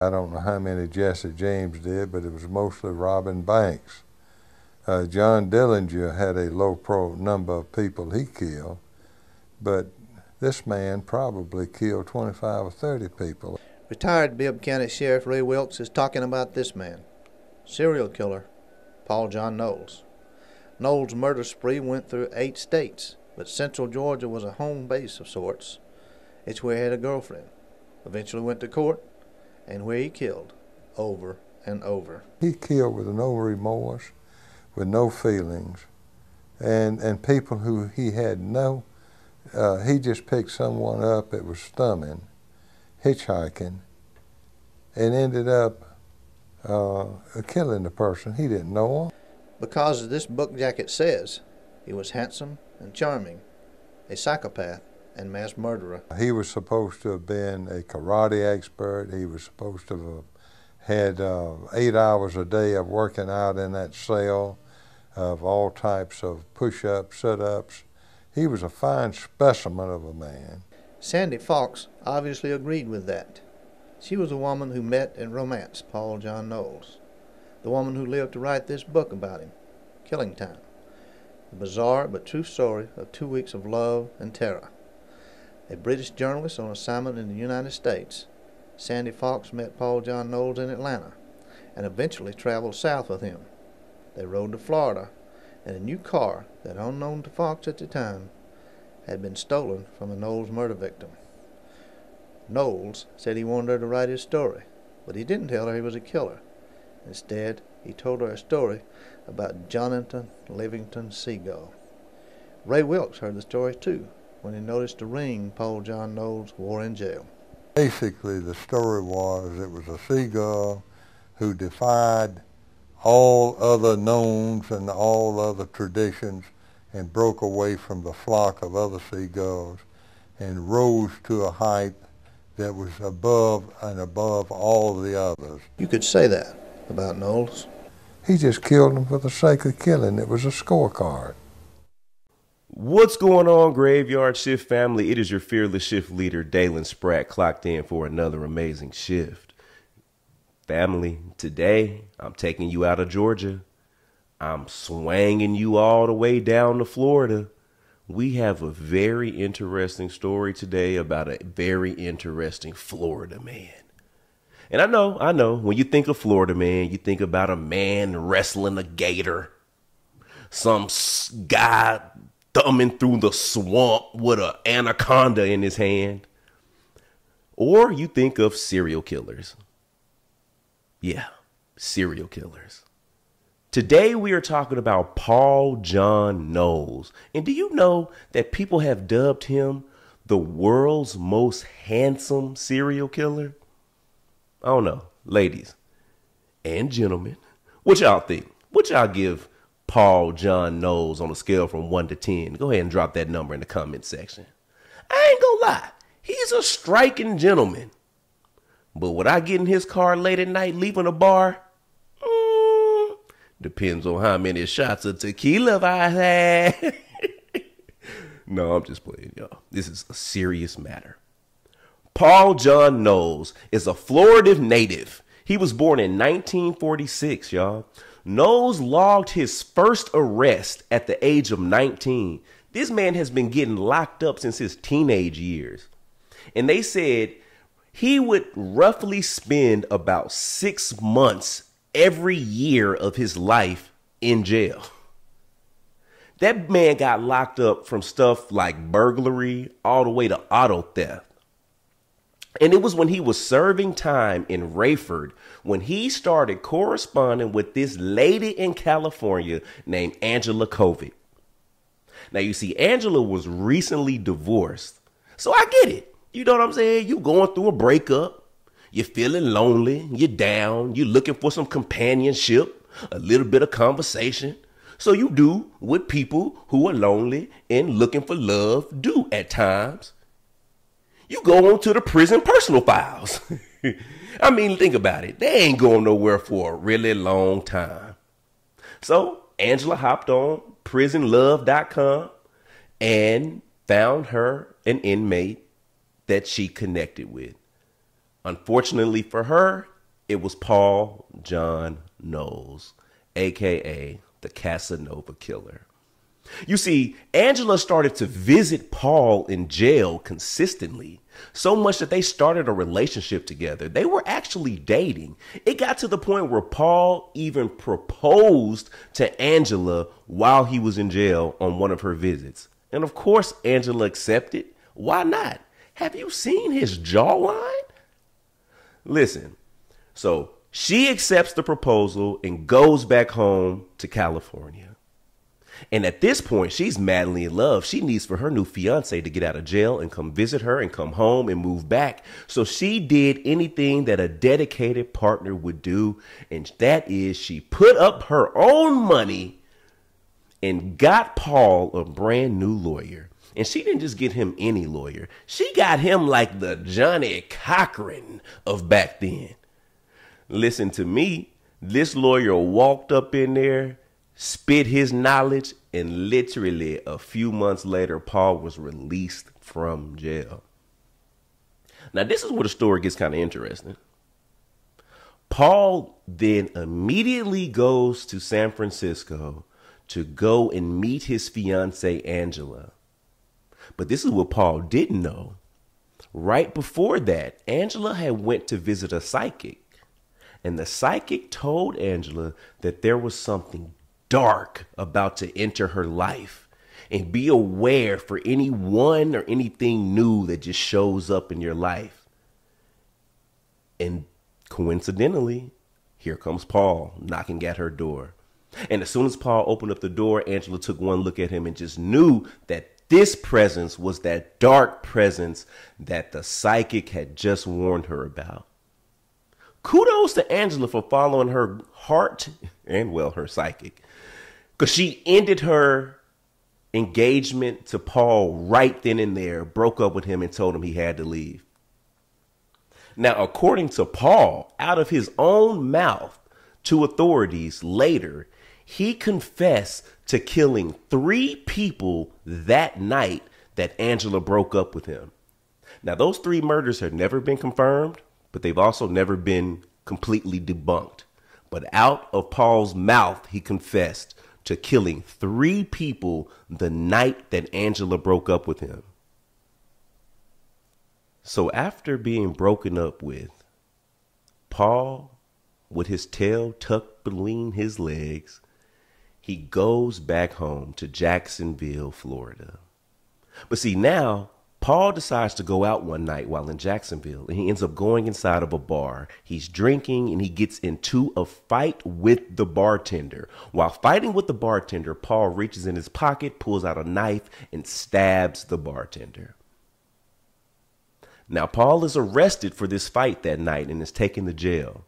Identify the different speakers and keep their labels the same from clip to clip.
Speaker 1: I don't know how many Jesse James did, but it was mostly robbing banks. John Dillinger had a low number of people he killed, but this man probably killed 25 or 30 people.
Speaker 2: Retired Bibb County Sheriff Ray Wilkes is talking about this man, serial killer Paul John Knowles. Knowles' murder spree went through 8 states, but Central Georgia was a home base of sorts. It's where he had a girlfriend, eventually went to court, and where he killed over and over.
Speaker 1: He killed with no remorse, with no feelings, and people who he had he just picked someone up that was stumming, hitchhiking, and ended up killing the person. He didn't know him.
Speaker 2: Because as this book jacket says, he was handsome and charming, a psychopath and mass murderer.
Speaker 1: He was supposed to have been a karate expert. He was supposed to have had 8 hours a day of working out in that cell, of all types of push-ups, sit-ups. He was a fine specimen of a man.
Speaker 2: Sandy Fox obviously agreed with that. She was the woman who met and romanced Paul John Knowles, the woman who lived to write this book about him, Killing Time, the bizarre but true story of 2 weeks of love and terror. A British journalist on assignment in the United States, Sandy Fox met Paul John Knowles in Atlanta and eventually traveled south with him. They rode to Florida in a new car that, unknown to Fox at the time, had been stolen from a Knowles murder victim. Knowles said he wanted her to write his story, but he didn't tell her he was a killer. Instead, he told her a story about Jonathan Livingston Seagull. Ray Wilkes heard the story too when he noticed the ring Paul John Knowles wore in jail.
Speaker 1: Basically, the story was it was a seagull who defied all other knowns and all other traditions and broke away from the flock of other seagulls and rose to a height that was above all the others.
Speaker 2: You could say that about Knowles.
Speaker 1: He just killed them for the sake of killing. It was a scorecard.
Speaker 3: What's going on, Graveyard Shift family? It is your fearless shift leader, Dalen Spratt, clocked in for another amazing shift. Family, today I'm taking you out of Georgia. I'm swanging you all the way down to Florida. We have a very interesting story today about a very interesting Florida man. And I know, when you think of Florida man, you think about a man wrestling a gator, some guy thumbing through the swamp with an anaconda in his hand, or you think of serial killers. Yeah, serial killers. Today we are talking about Paul John Knowles. And do you know that people have dubbed him the world's most handsome serial killer? I don't know, ladies and gentlemen, what y'all think? What y'all give Paul John Knowles on a scale from 1 to 10? Go ahead and drop that number in the comment section. I ain't gonna lie, he's a striking gentleman. But would I get in his car late at night leaving a bar? Depends on how many shots of tequila I had. No, I'm just playing, y'all. This is a serious matter. Paul John Knowles is a Florida native. He was born in 1946, y'all. Knowles logged his first arrest at the age of 19. This man has been getting locked up since his teenage years. And they said he would roughly spend about 6 months every year of his life in jail. That man got locked up from stuff like burglary all the way to auto theft. And it was when he was serving time in Rayford when he started corresponding with this lady in California named Angela Kovic. Now, you see, Angela was recently divorced. So I get it. You know what I'm saying? You going through a breakup. You're feeling lonely. You're down. You're looking for some companionship, a little bit of conversation. So you do what people who are lonely and looking for love do at times. You go on to the prison personal files. I mean, think about it. They ain't going nowhere for a really long time. So Angela hopped on prisonlove.com and found her an inmate that she connected with. Unfortunately for her, it was Paul John Knowles, a.k.a. the Casanova Killer. You see, Angela started to visit Paul in jail consistently, so much that they started a relationship together. They were actually dating. It got to the point where Paul even proposed to Angela while he was in jail on one of her visits. And of course, Angela accepted. Why not? Have you seen his jawline? Listen, so she accepts the proposal and goes back home to California. And at this point, she's madly in love. She needs for her new fiance to get out of jail and come visit her and come home and move back. So she did anything that a dedicated partner would do. And that is she put up her own money and got Paul a brand new lawyer. And she didn't just get him any lawyer. She got him like the Johnny Cochran of back then. Listen to me. This lawyer walked up in there, spit his knowledge, and literally a few months later, Paul was released from jail. Now, this is where the story gets kind of interesting. Paul then immediately goes to San Francisco to go and meet his fiancée, Angela. But this is what Paul didn't know. Right before that, Angela had went to visit a psychic. And the psychic told Angela that there was something dark about to enter her life, and be aware for anyone or anything new that just shows up in your life. And coincidentally, here comes Paul knocking at her door. And as soon as Paul opened up the door, Angela took one look at him and just knew that this presence was that dark presence that the psychic had just warned her about. Kudos to Angela for following her heart and, well, her psychic. Because she ended her engagement to Paul right then and there, broke up with him and told him he had to leave. Now, according to Paul, out of his own mouth to authorities later, he confessed to killing 3 people that night that Angela broke up with him. Now, those 3 murders have never been confirmed, but they've also never been completely debunked. But out of Paul's mouth, he confessed to killing 3 people the night that Angela broke up with him. So after being broken up with, Paul, with his tail tucked between his legs, he goes back home to Jacksonville, Florida. But see, now Paul decides to go out one night while in Jacksonville, and he ends up going inside of a bar. He's drinking, and he gets into a fight with the bartender. While fighting with the bartender, Paul reaches in his pocket, pulls out a knife, and stabs the bartender. Now, Paul is arrested for this fight that night and is taken to jail.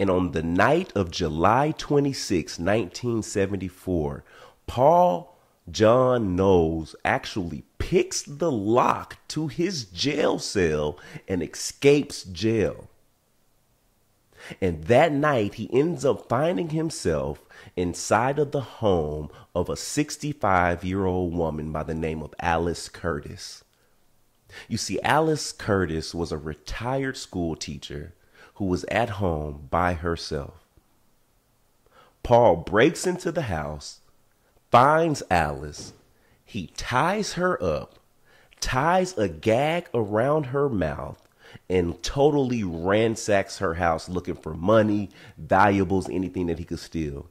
Speaker 3: And on the night of July 26, 1974, Paul John Knowles actually picks the lock to his jail cell and escapes jail. And that night, he ends up finding himself inside of the home of a 65-year-old woman by the name of Alice Curtis. You see, Alice Curtis was a retired school teacher who was at home by herself. Paul breaks into the house, finds Alice, he ties her up, ties a gag around her mouth, and totally ransacks her house looking for money, valuables, anything that he could steal.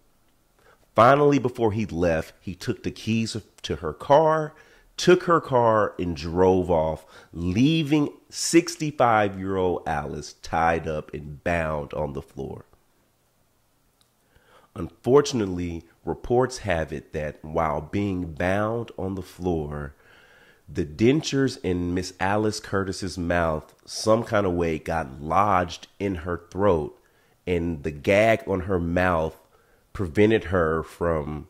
Speaker 3: Finally, before he left, he took the keys to her car, took her car, and drove off, leaving 65-year-old Alice tied up and bound on the floor. Unfortunately, reports have it that while being bound on the floor, the dentures in Miss Alice Curtis's mouth some kind of way got lodged in her throat, and the gag on her mouth prevented her from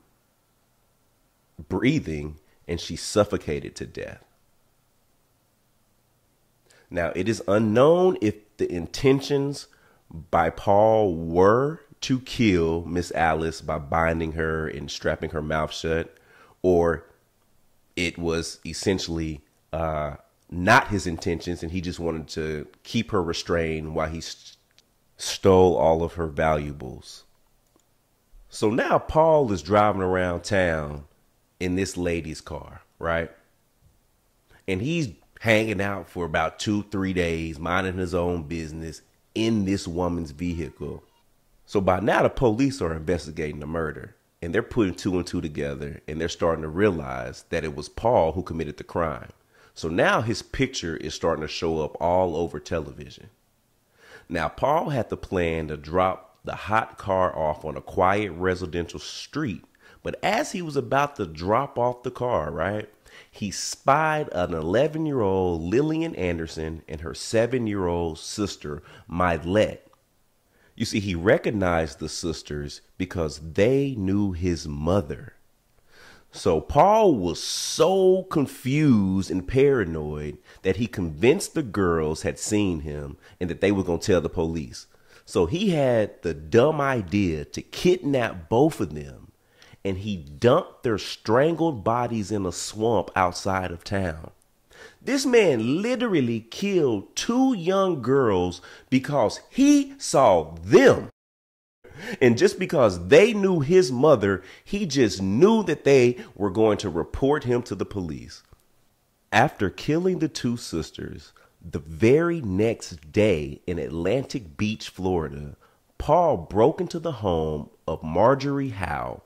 Speaker 3: breathing, and she suffocated to death. Now, it is unknown if the intentions by Paul were to kill Miss Alice by binding her and strapping her mouth shut, or it was essentially not his intentions, and he just wanted to keep her restrained while he stole all of her valuables. So now Paul is driving around town in this lady's car, right? And he's hanging out for about 2-3 days, minding his own business in this woman's vehicle. So by now the police are investigating the murder, and they're putting 2 and 2 together, and they're starting to realize that it was Paul who committed the crime. So now his picture is starting to show up all over television. Now Paul had the plan to drop the hot car off on a quiet residential street, but as he was about to drop off the car, right, he spied an 11-year-old Lillian Anderson and her 7-year-old sister, Mylette. You see, he recognized the sisters because they knew his mother. So Paul was so confused and paranoid that he convinced the girls had seen him and that they were going to tell the police. So he had the dumb idea to kidnap both of them, and he dumped their strangled bodies in a swamp outside of town. This man literally killed 2 young girls because he saw them. And just because they knew his mother, he just knew that they were going to report him to the police. After killing the 2 sisters, the very next day in Atlantic Beach, Florida, Paul broke into the home of Marjorie Howe.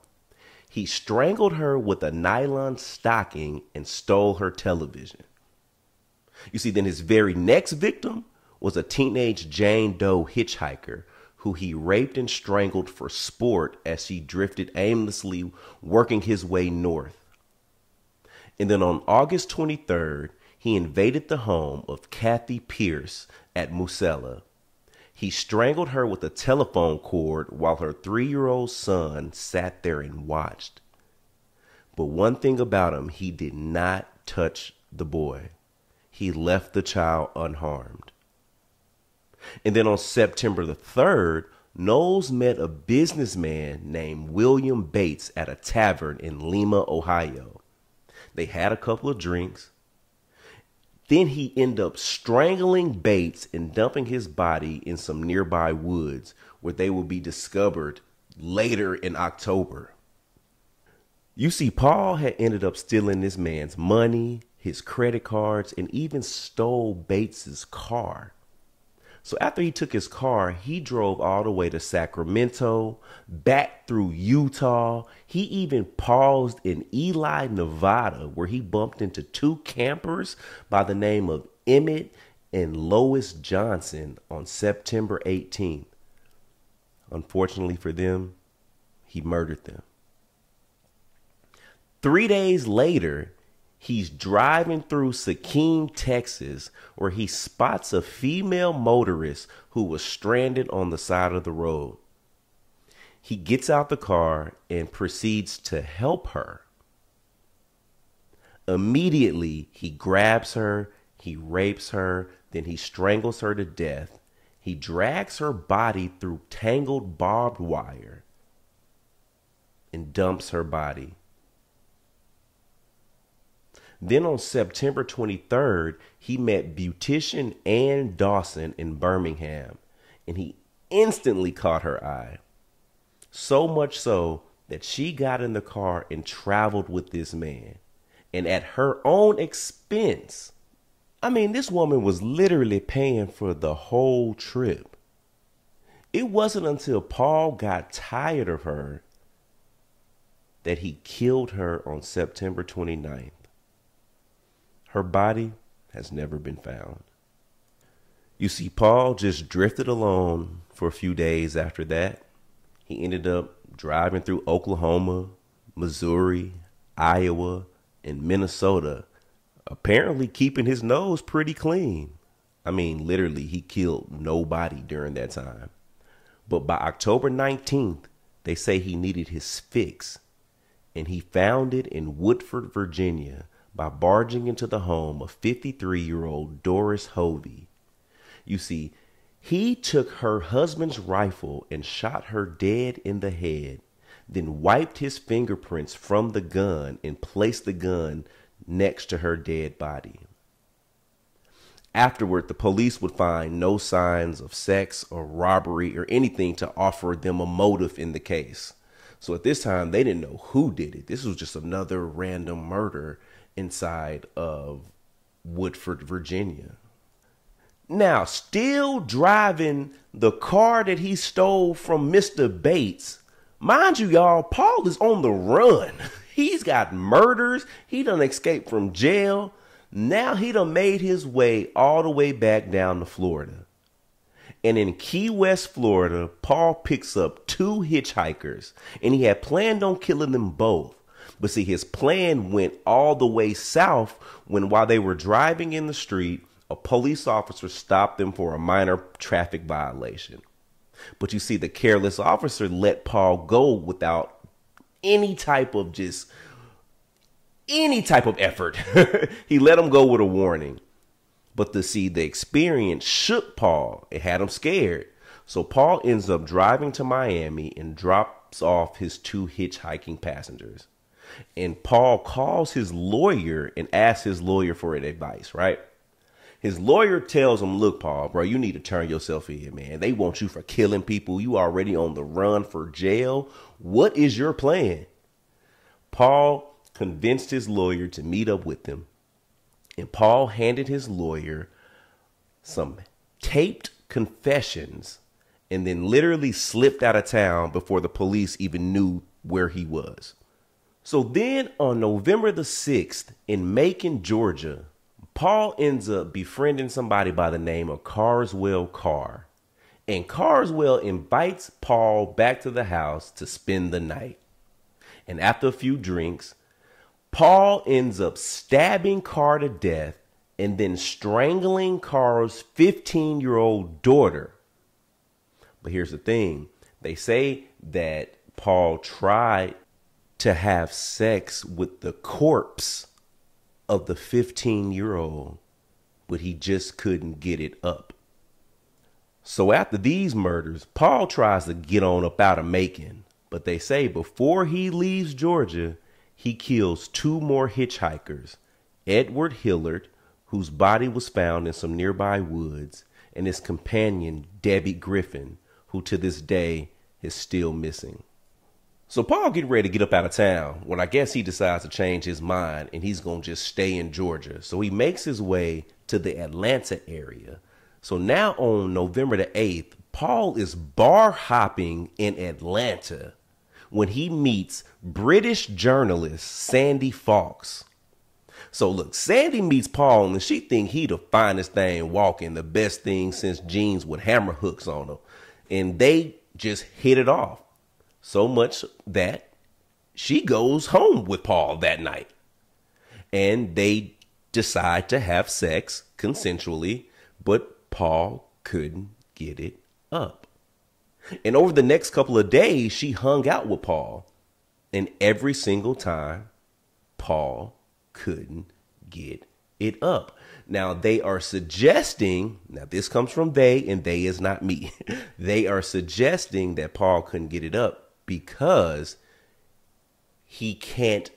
Speaker 3: He strangled her with a nylon stocking and stole her television. You see, then his very next victim was a teenage Jane Doe hitchhiker who he raped and strangled for sport as he drifted aimlessly, working his way north. And then on August 23rd, he invaded the home of Kathy Pierce at Musella. He strangled her with a telephone cord while her 3-year-old son sat there and watched. But one thing about him, he did not touch the boy. He left the child unharmed. And then on September the 3rd, Knowles met a businessman named William Bates at a tavern in Lima, Ohio. They had a couple of drinks. Then he ended up strangling Bates and dumping his body in some nearby woods where they will be discovered later in October. You see, Paul had ended up stealing this man's money, his credit cards, and even stole Bates's car. So after he took his car, he drove all the way to Sacramento, back through Utah. He even paused in Ely, Nevada, where he bumped into 2 campers by the name of Emmett and Lois Johnson on September 18th. Unfortunately for them, he murdered them. 3 days later, he's driving through Seguin, Texas, where he spots a female motorist who was stranded on the side of the road. He gets out the car and proceeds to help her. Immediately, he grabs her, he rapes her, then he strangles her to death. He drags her body through tangled barbed wire and dumps her body. Then on September 23rd, he met beautician Ann Dawson in Birmingham, and he instantly caught her eye. So much so that she got in the car and traveled with this man. And at her own expense. I mean, this woman was literally paying for the whole trip. It wasn't until Paul got tired of her that he killed her on September 29th. Her body has never been found. You see, Paul just drifted alone for a few days after that. He ended up driving through Oklahoma, Missouri, Iowa, and Minnesota, apparently keeping his nose pretty clean. I mean, literally, he killed nobody during that time. But by October 19th, they say he needed his fix, and he found it in Woodford, Virginia, by barging into the home of 53-year-old Doris Hovey. You see, he took her husband's rifle and shot her dead in the head, then wiped his fingerprints from the gun and placed the gun next to her dead body. Afterward, the police would find no signs of sex or robbery or anything to offer them a motive in the case. So at this time, they didn't know who did it. This was just another random murder inside of Woodford, Virginia. Now, still driving the car that he stole from Mr. Bates. Mind you, y'all, Paul is on the run. He's got murders. He done escaped from jail. Now he done made his way all the way back down to Florida. And in Key West, Florida, Paul picks up 2 hitchhikers, and he had planned on killing them both. But see, his plan went all the way south when, while they were driving in the street, a police officer stopped them for a minor traffic violation. But you see, the careless officer let Paul go without any type of effort. He let him go with a warning. But the experience shook Paul. It had him scared. So Paul ends up driving to Miami and drops off his 2 hitchhiking passengers. And Paul calls his lawyer and asks his lawyer for advice, right? His lawyer tells him, look, Paul, bro, you need to turn yourself in, man. They want you for killing people. You already on the run for jail. What is your plan? Paul convinced his lawyer to meet up with him. And Paul handed his lawyer some taped confessions and then literally slipped out of town before the police even knew where he was. So then on November the 6th in Macon, Georgia, Paul ends up befriending somebody by the name of Carswell Carr. And Carswell invites Paul back to the house to spend the night. And after a few drinks, Paul ends up stabbing Carr to death and then strangling Carr's 15-year-old daughter. But here's the thing. They say that Paul tried to have sex with the corpse of the 15-year-old, but he just couldn't get it up. So after these murders, Paul tries to get on up out of Macon. But they say before he leaves Georgia, he kills 2 more hitchhikers, Edward Hillard, whose body was found in some nearby woods, and his companion, Debbie Griffin, who to this day is still missing. So Paul getting ready to get up out of town when I guess he decides to change his mind and he's going to just stay in Georgia. So he makes his way to the Atlanta area. So now on November the 8th, Paul is bar hopping in Atlanta when he meets British journalist Sandy Fawkes. So look, Sandy meets Paul and she think he the finest thing walking, the best thing since jeans with hammer hooks on them. And they just hit it off. So much that she goes home with Paul that night. And they decide to have sex consensually, but Paul couldn't get it up. And over the next couple of days, she hung out with Paul. And every single time, Paul couldn't get it up. Now, they are suggesting, now this comes from they, and they is not me. They are suggesting that Paul couldn't get it up because he can't,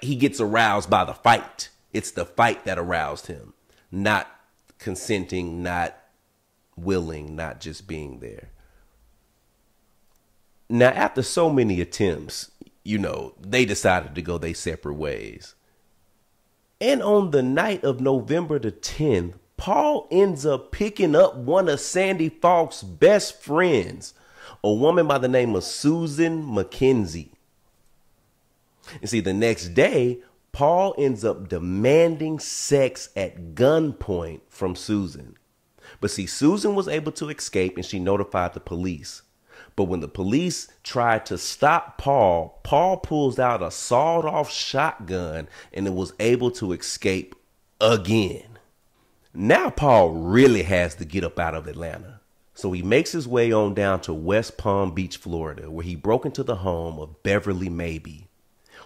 Speaker 3: he gets aroused by the fight. It's the fight that aroused him, not consenting, not willing, not just being there. Now, after so many attempts, they decided to go their separate ways. And on the night of November the 10th, Paul ends up picking up one of Sandy Fawkes' best friends, a woman by the name of Susan McKenzie. And see, the next day, Paul ends up demanding sex at gunpoint from Susan. But see, Susan was able to escape and she notified the police. But when the police tried to stop Paul, Paul pulls out a sawed-off shotgun and it was able to escape again. Now Paul really has to get up out of Atlanta. So he makes his way on down to West Palm Beach, Florida, where he broke into the home of Beverly Mabee.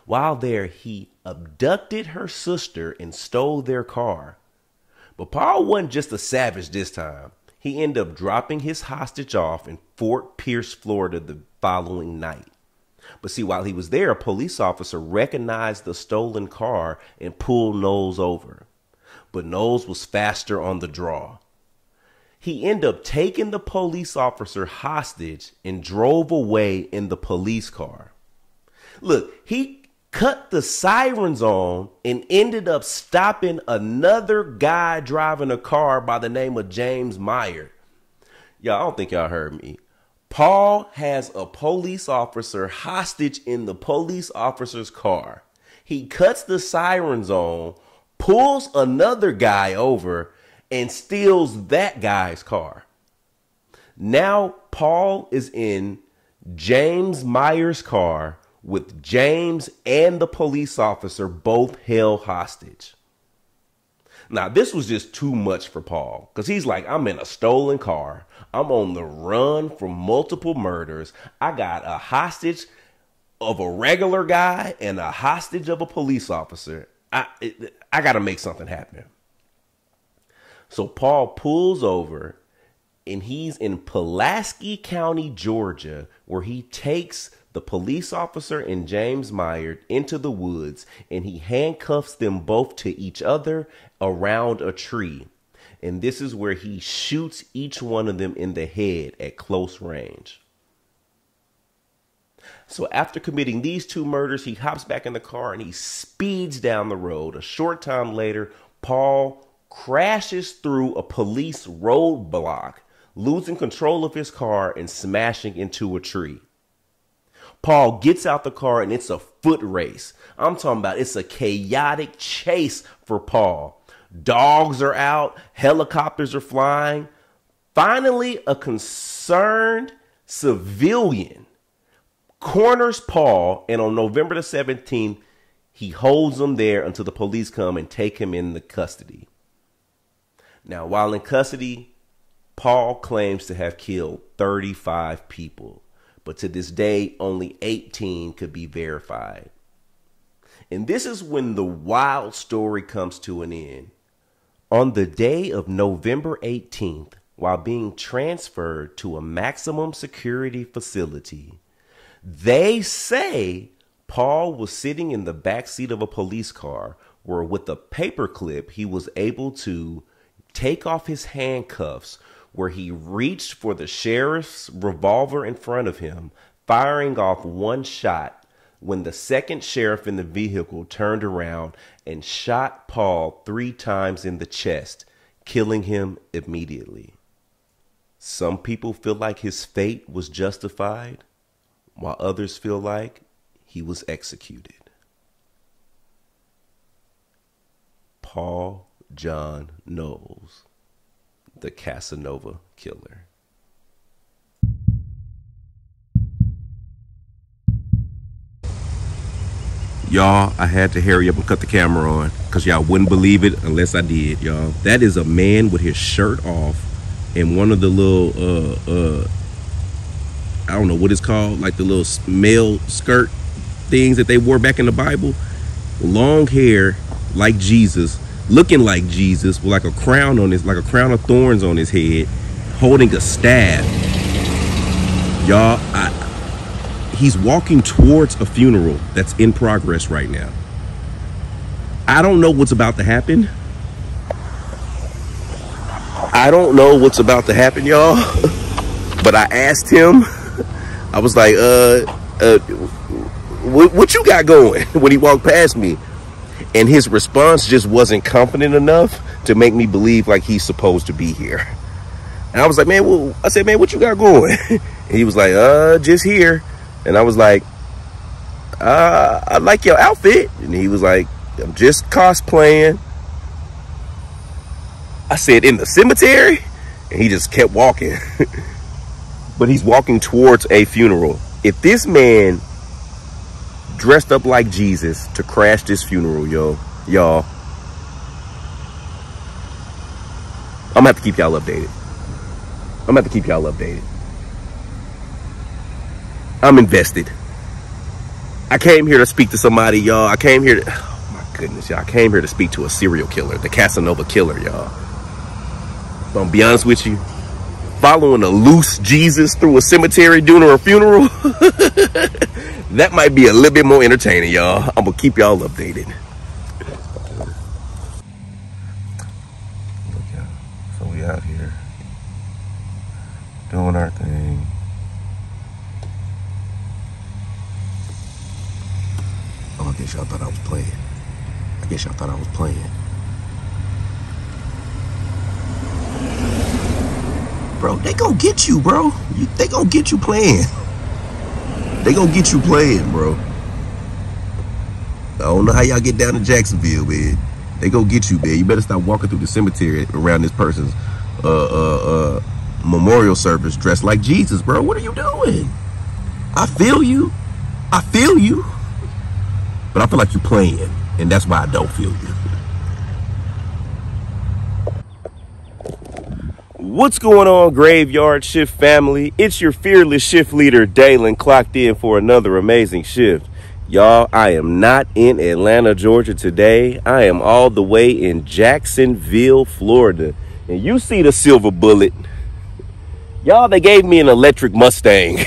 Speaker 3: While there, he abducted her sister and stole their car. But Paul wasn't just a savage this time. He ended up dropping his hostage off in Fort Pierce, Florida the following night. But see, while he was there, a police officer recognized the stolen car and pulled Knowles over. but Knowles was faster on the draw. He ended up taking the police officer hostage and drove away in the police car. Look, he cut the sirens on and ended up stopping another guy driving a car by the name of James Meyer. Y'all, I don't think y'all heard me. Paul has a police officer hostage in the police officer's car. He cuts the sirens on, pulls another guy over, and steals that guy's car. Now Paul is in James Meyer's car with James and the police officer both held hostage. Now, this was just too much for Paul, because he's like, I'm in a stolen car. I'm on the run from multiple murders. I got a hostage of a regular guy and a hostage of a police officer. I got to make something happen. So Paul pulls over, and he's in Pulaski County, Georgia, where he takes the police officer and James Meyer into the woods, and he handcuffs them both to each other around a tree. And this is where he shoots each one of them in the head at close range. So after committing these two murders, he hops back in the car and he speeds down the road. A short time later, Paul crashes through a police roadblock, losing control of his car and smashing into a tree. Paul gets out the car and it's a foot race. I'm talking about it's a chaotic chase for Paul. Dogs are out, helicopters are flying. Finally, a concerned civilian corners Paul, and on November the 17th, he holds him there until the police come and take him into custody. Now, while in custody, Paul claims to have killed 35 people. But to this day, only 18 could be verified. And this is when the wild story comes to an end. On the day of November 18th, while being transferred to a maximum security facility, they say Paul was sitting in the backseat of a police car where with a paperclip, he was able to take off his handcuffs, where he reached for the sheriff's revolver in front of him, firing off one shot when the second sheriff in the vehicle turned around and shot Paul 3 times in the chest, killing him immediately. Some people feel like his fate was justified, while others feel like he was executed. Paul John Knowles, the Casanova Killer. Y'all, I had to hurry up and cut the camera on because y'all wouldn't believe it unless I did, y'all. That is a man with his shirt off and one of the little, I don't know what it's called, like the little male skirt things that they wore back in the Bible. Long hair, like Jesus, looking like Jesus, with like a crown on his, like a crown of thorns on his head, holding a staff. Y'all, he's walking towards a funeral that's in progress right now. I don't know what's about to happen. I don't know what's about to happen, y'all. But I asked him, I was like, what you got going when he walked past me? And his response just wasn't confident enough to make me believe like he's supposed to be here. And I was like, man, well, I said, man, what you got going? And he was like, just here. And I was like, I like your outfit. And he was like, I'm just cosplaying. I said, in the cemetery? And he just kept walking. But he's walking towards a funeral. If this man dressed up like Jesus to crash this funeral, y'all, I'm gonna have to keep y'all updated. I'm invested. I came here to speak to somebody, y'all. I came here to speak to a serial killer, the Casanova Killer, y'all. But I'm gonna be honest with you, following a loose Jesus through a cemetery during a funeral, that might be a little bit more entertaining, y'all. I'm gonna keep y'all updated. Doing our thing. Oh, I guess y'all thought I was playing. Bro, they gonna get you, bro. They gonna get you playing. They gonna get you playing, bro. I don't know how y'all get down to Jacksonville, man. They gonna get you, man. You better stop walking through the cemetery around this person's memorial service dressed like Jesus, bro. What are you doing? I feel you. But I feel like you're playing, and that's why I don't feel you. What's going on, Graveyard Shift family? It's your fearless shift leader, Dalen, clocked in for another amazing shift. Y'all, I am not in Atlanta, Georgia today. I am all the way in Jacksonville, Florida. And you see the silver bullet. Y'all, they gave me an electric Mustang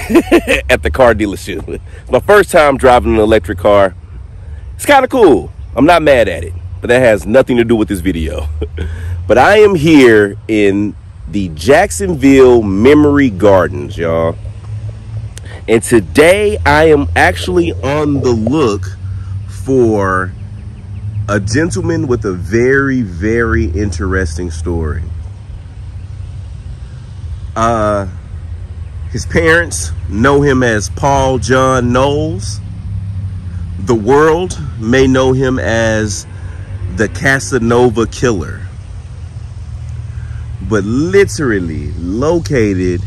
Speaker 3: at the car dealership. It's my first time driving an electric car. It's kind of cool. I'm not mad at it, but that has nothing to do with this video. But I am here in the Jacksonville Memory Gardens, y'all. And today I am actually on the look for a gentleman with a very, very interesting story. His parents know him as Paul John Knowles. The world may know him as the Casanova Killer. But literally located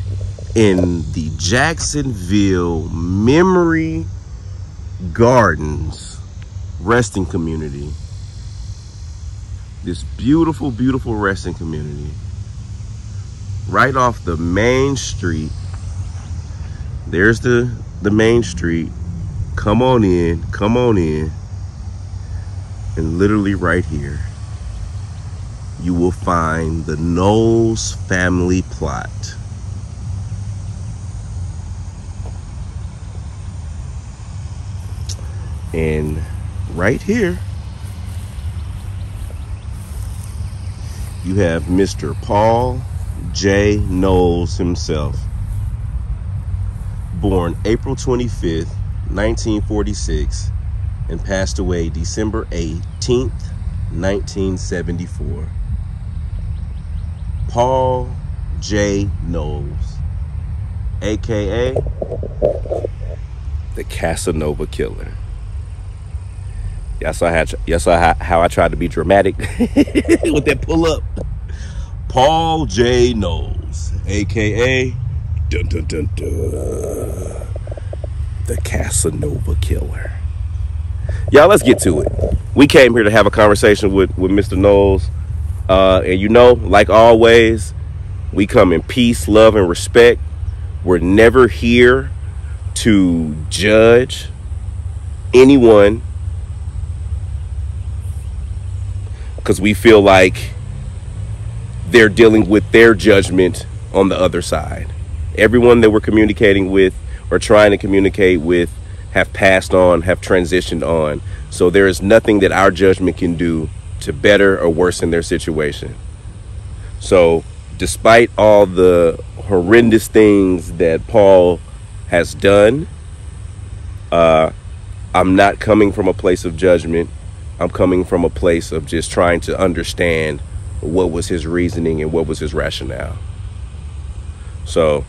Speaker 3: in the Jacksonville Memory Gardens resting community. This beautiful, beautiful resting community. Right off the main street. There's the main street. Come on in, come on in. And literally right here, you will find the Knowles family plot. And right here, you have Mr. Paul J. Knowles himself. Born April 25th, 1946, and passed away December 18th, 1974. Paul J. Knowles, aka the Casanova Killer. Y'all saw how I tried to be dramatic with that pull up. Paul J. Knowles, aka dun dun dun dun, the Casanova Killer. Y'all, let's get to it. We came here to have a conversation with Mr. Knowles. And you know, like always, we come in peace, love, and respect. We're never here to judge anyone, because we feel like they're dealing with their judgment on the other side. Everyone that we're communicating with or trying to communicate with have passed on, have transitioned on. So there is nothing that our judgment can do to better or worsen their situation. So despite all the horrendous things that Paul has done, I'm not coming from a place of judgment. I'm coming from a place of just trying to understand what was his reasoning and what was his rationale. So,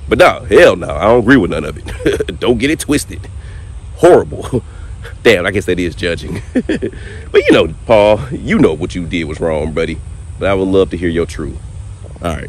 Speaker 3: but no, hell no, I don't agree with none of it. Don't get it twisted. Horrible. Damn, I guess that is judging. But you know, Paul, you know what you did was wrong, buddy. But I would love to hear your truth. All right.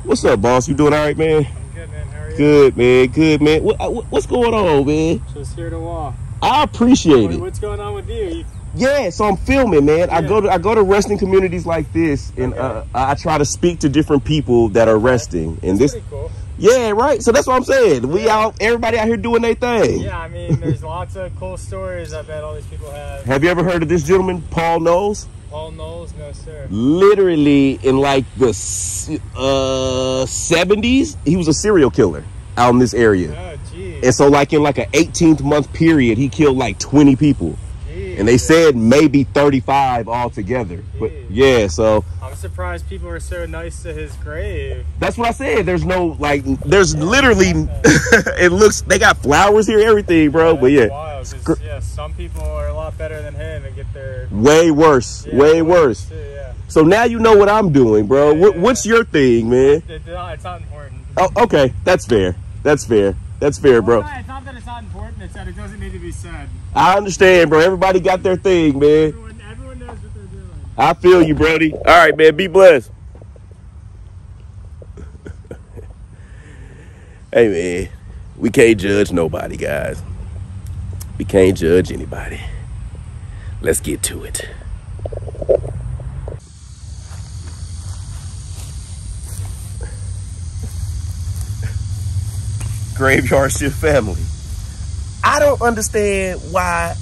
Speaker 3: What's up, boss? You doing all right, man?
Speaker 4: I'm good, man. How are you?
Speaker 3: Good, man. Good, man. What's going on, man?
Speaker 4: Just here to walk.
Speaker 3: I appreciate it.
Speaker 4: What's going on with you?
Speaker 3: Yeah, so I'm filming, man.
Speaker 4: Yeah.
Speaker 3: I go to resting communities like this, and
Speaker 4: okay.
Speaker 3: I try to speak to different people that are resting. And
Speaker 4: That's
Speaker 3: this,
Speaker 4: pretty cool.
Speaker 3: yeah, right. So that's what I'm saying. We out, everybody out here doing their thing.
Speaker 4: Yeah, I mean, there's lots of cool stories I bet all these people have.
Speaker 3: Have you ever heard of this gentleman, Paul Knowles?
Speaker 4: Paul Knowles? No, sir.
Speaker 3: Literally in like the 70s, he was a serial killer out in this area.
Speaker 4: Oh, geez.
Speaker 3: And so like in like an 18th month period, he killed like 20 people.
Speaker 4: Jeez.
Speaker 3: And they said maybe 35 altogether. But yeah, so
Speaker 4: I'm surprised people are so nice to his grave.
Speaker 3: that's what I said. There's no, like, there's literally, it looks, they got flowers here, everything, bro. But yeah.
Speaker 4: Wild, 'cause, yeah, some people are a lot better than him and get their...
Speaker 3: Way worse. Way worse.
Speaker 4: Too, yeah.
Speaker 3: So now you know what I'm doing, bro. What's your thing, man?
Speaker 4: It's not important.
Speaker 3: Oh, okay. That's fair. That's fair. That's fair, bro.
Speaker 4: It's not that it's not important. It's that it doesn't need to be said.
Speaker 3: I understand, bro. Everybody got their thing, man.
Speaker 4: Everyone knows what they're doing.
Speaker 3: I feel you, Brody. All right, man. Be blessed. Hey, man. We can't judge nobody, guys. We can't judge anybody. Let's get to it. Graveyard Shift family. I don't understand why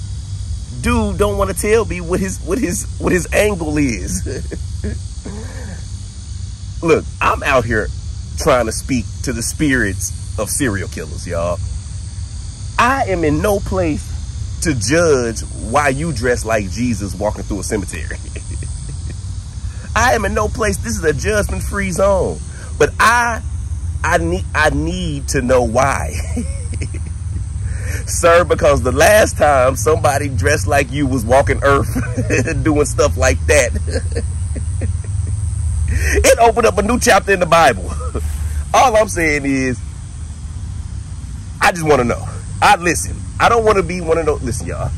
Speaker 3: dude don't want to tell me what his angle is. Look, I'm out here trying to speak to the spirits of serial killers, y'all. I am in no place to judge why you dress like Jesus walking through a cemetery. I am in no place. This is a judgment-free zone. But I need to know why. Sir, because the last time somebody dressed like you was walking earth doing stuff like that, it opened up a new chapter in the Bible. All I'm saying is, I just want to know. Listen, I don't want to be one of those, listen, y'all.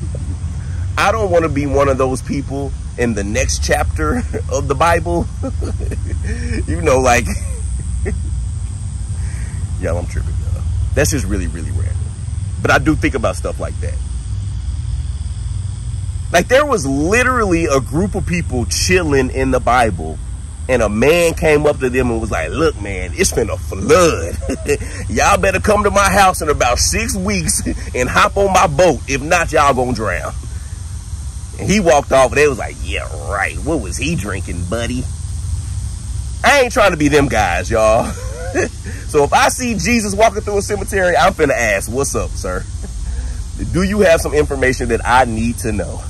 Speaker 3: I don't want to be one of those people in the next chapter of the Bible. You know, like, y'all, I'm tripping, y'all. That's just really, really random. But I do think about stuff like that. Like, there was literally a group of people chilling in the Bible, and a man came up to them and was like, look, man, it's finna flood. Y'all better come to my house in about 6 weeks and hop on my boat. If not, y'all gonna drown. And he walked off, and they was like, yeah, right. What was he drinking, buddy? I ain't trying to be them guys, y'all. So if I see Jesus walking through a cemetery, I'm finna ask, what's up, sir? Do you have some information that I need to know?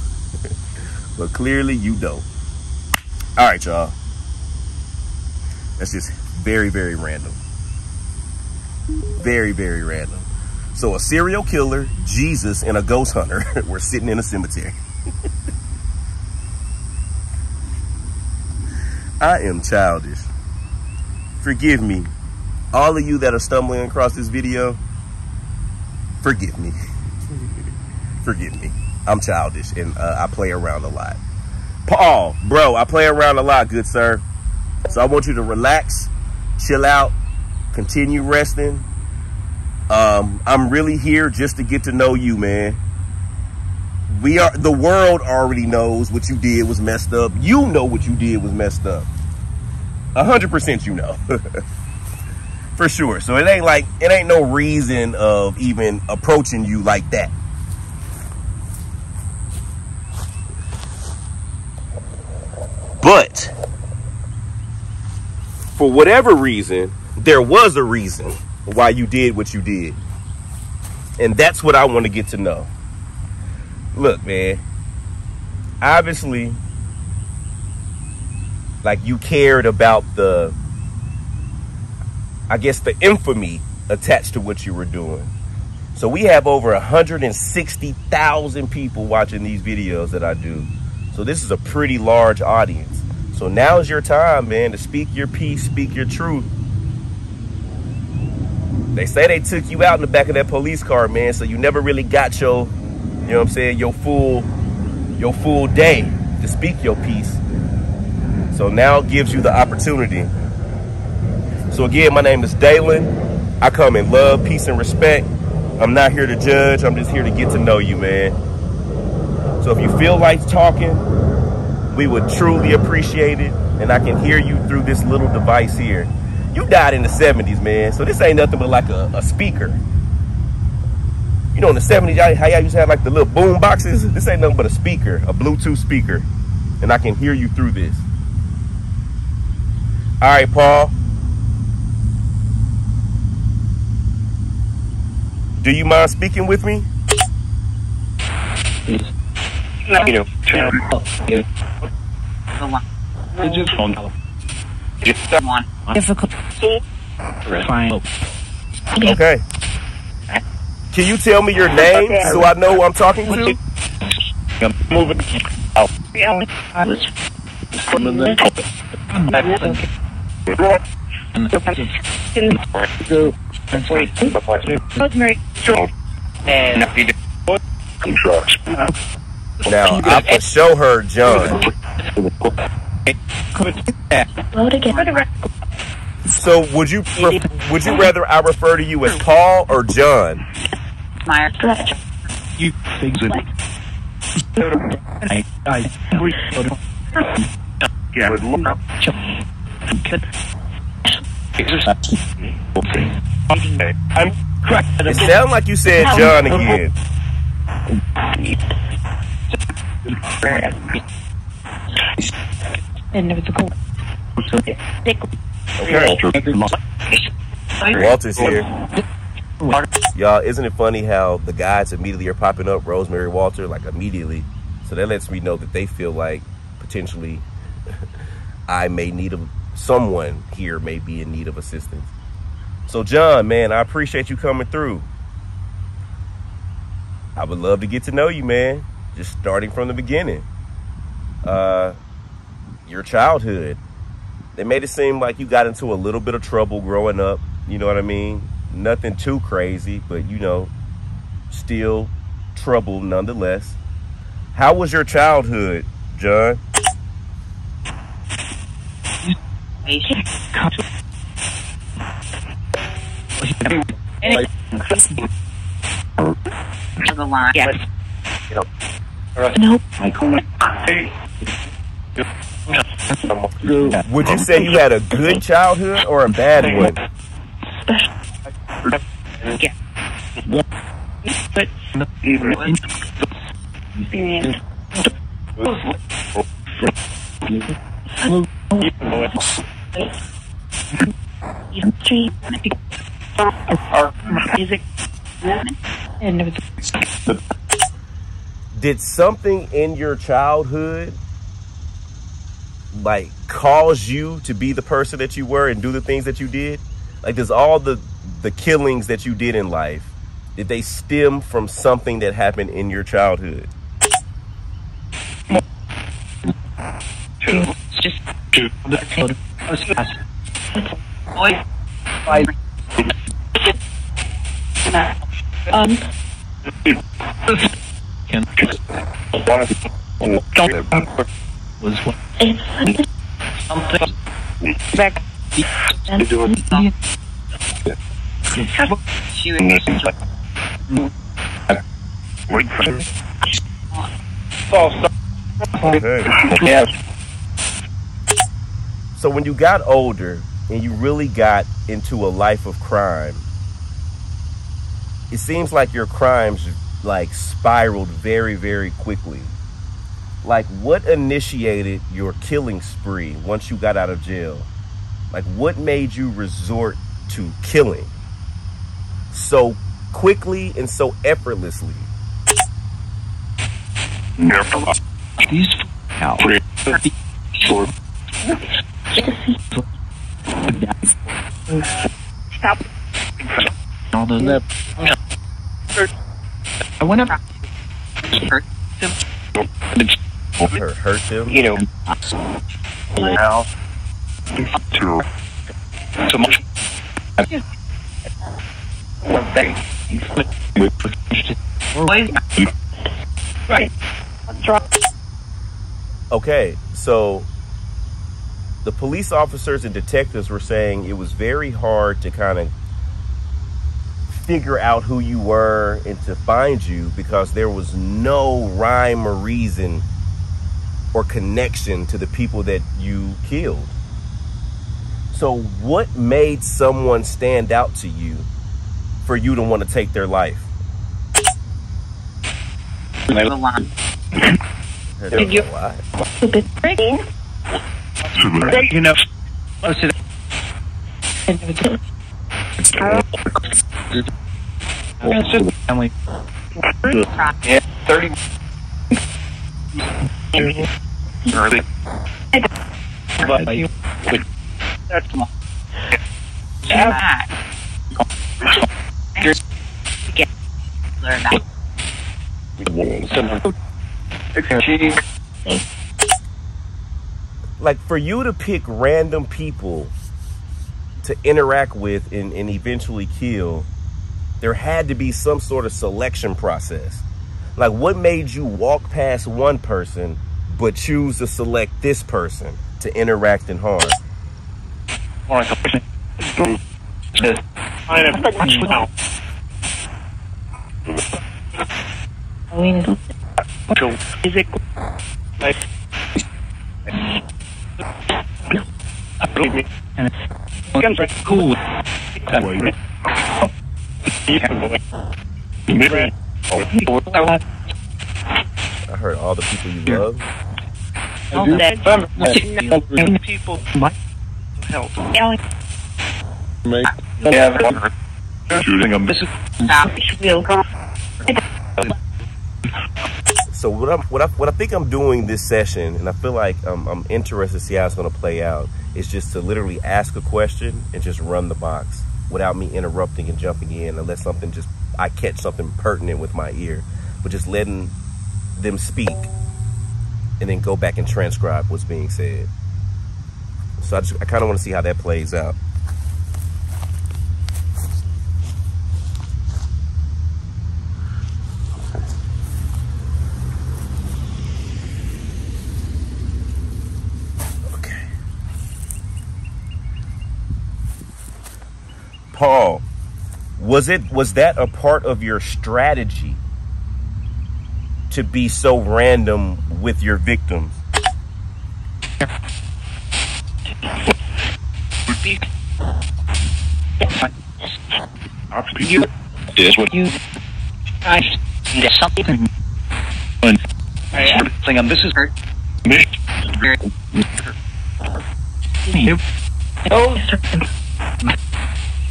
Speaker 3: But clearly you don't. All right, y'all. That's just very, very random. Very, very random. So a serial killer, Jesus, and a ghost hunter were sitting in a cemetery. I am childish. Forgive me. All of you that are stumbling across this video, forgive me. Forgive me. I'm childish, and I play around a lot. Paul, bro, I play around a lot, good sir. So I want you to relax, chill out, continue resting. I'm really here just to get to know you, man. The world already knows what you did was messed up. You know what you did was messed up. 100% you know. For sure. So it ain't no reason of even approaching you like that. But for whatever reason, there was a reason why you did what you did. And that's what I want to get to know. Look, man, obviously, like, you cared about I guess the infamy attached to what you were doing. So we have over 160,000 people watching these videos that I do. So this is a pretty large audience. So now is your time, man, to speak your piece, speak your truth. They say they took you out in the back of that police car, man, so you never really got your, you know what I'm saying, your full day to speak your piece. So now it gives you the opportunity. So again, my name is Dalen. I come in love, peace, and respect. I'm not here to judge. I'm just here to get to know you, man. So if you feel like talking, we would truly appreciate it. And I can hear you through this little device here. You died in the 70s, man. So this ain't nothing but like a speaker. You know, in the 70s, how y'all used to have like the little boom boxes? This ain't nothing but a speaker, a Bluetooth speaker. And I can hear you through this. All right, Paul. Do you mind speaking with me?
Speaker 5: Difficult.
Speaker 3: Okay. Can you tell me your name so I know who I'm talking to?
Speaker 5: Rosemary.
Speaker 3: Now, I for sure heard John. So would you rather I refer to you as Paul or John?
Speaker 5: You think
Speaker 3: It sounds like you said John again. Okay. Walter's here. Y'all, isn't it funny how the guys immediately are popping up, Rosemary, Walter, like immediately? So that lets me know that they feel like potentially I may need someone here may be in need of assistance. So John, man, I appreciate you coming through. I would love to get to know you, man. Just starting from the beginning. Your childhood. They made it seem like you got into a little bit of trouble growing up. You know what I mean? Nothing too crazy, but you know, still trouble nonetheless. How was your childhood, John? Would you say you had a good childhood or a bad one? Did something in your childhood like cause you to be the person that you were and do the things that you did? Like, does all the killings that you did in life, did they stem from something that happened in your childhood? So when you got older and you really got into a life of crime, it seems like your crimes like spiraled very, very quickly. Like, what initiated your killing spree once you got out of jail? Like, what made you resort to killing so quickly and so effortlessly?
Speaker 5: I went up.
Speaker 3: Hurt him?
Speaker 5: You know. Now. So much. Right.
Speaker 3: Okay, so the police officers and detectives were saying it was very hard to kind of figure out who you were and to find you because there was no rhyme or reason or connection to the people that you killed. So what made someone stand out to you for you to want to take their life?
Speaker 5: Did you? You know. Family. 30.
Speaker 3: Like, for you to pick random people to interact with and eventually kill, there had to be some sort of selection process. Like, what made you walk past one person but choose to select this person to interact and harm? I heard all the people you love.
Speaker 5: People help.
Speaker 3: So what I think I'm doing this session, and I feel like I'm interested to see how it's going to play out, is just to literally ask a question and just run the box without me interrupting and jumping in, unless I catch something pertinent with my ear, but just letting them speak and then go back and transcribe what's being said. So I kind of want to see how that plays out. Okay. Paul, was that a part of your strategy to be so random with your victims?
Speaker 5: Is what you something this is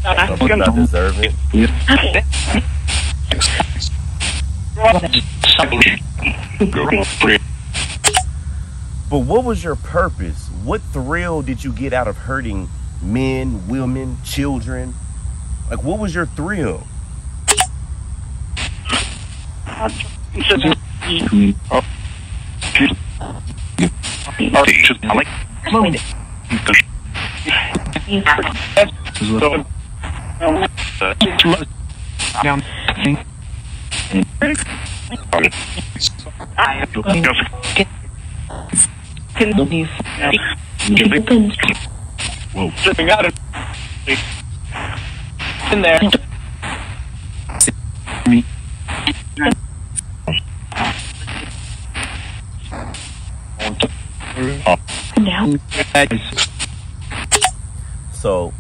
Speaker 3: Not deserve it. But what was your purpose? What thrill did you get out of hurting men, women, children? Like, what was your thrill?
Speaker 5: In there.
Speaker 3: So,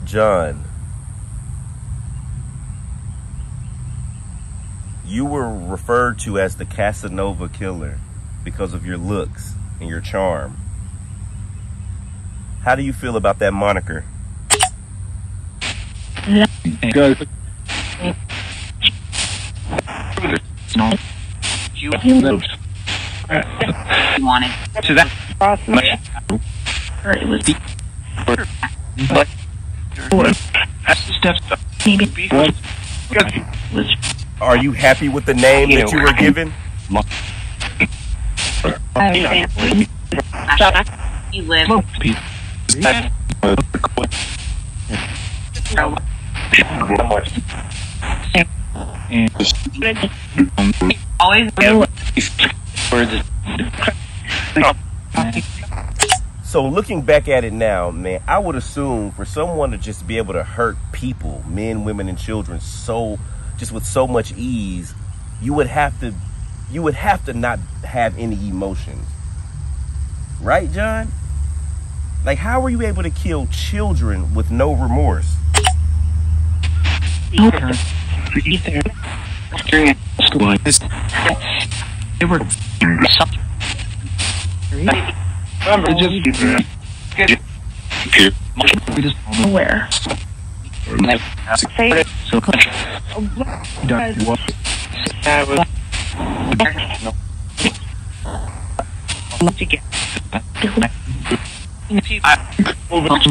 Speaker 3: John, you were referred to as the Casanova Killer because of your looks and your charm. How do you feel about that moniker?
Speaker 5: Go. You wanted to that it was but maybe
Speaker 3: Are you happy with the name that you were given?
Speaker 5: You live always
Speaker 3: So looking back at it now, man, I would assume for someone to just be able to hurt people, men, women, and children, just with so much ease, you would have to not have any emotions, right, John? Like, how were you able to kill children with no remorse?
Speaker 5: Remember, just where?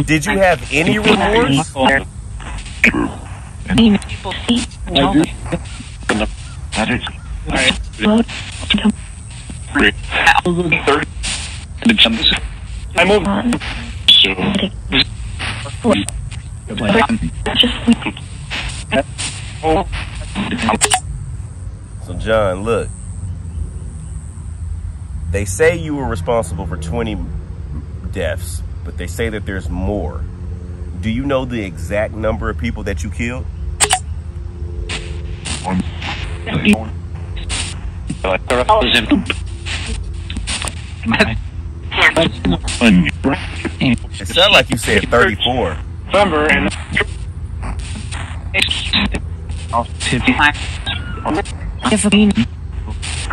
Speaker 3: Did you have any remorse? So John, look. They say you were responsible for 20 deaths, but they say that there's more. Do you know the exact number of people that you killed? It sounded like you said 34.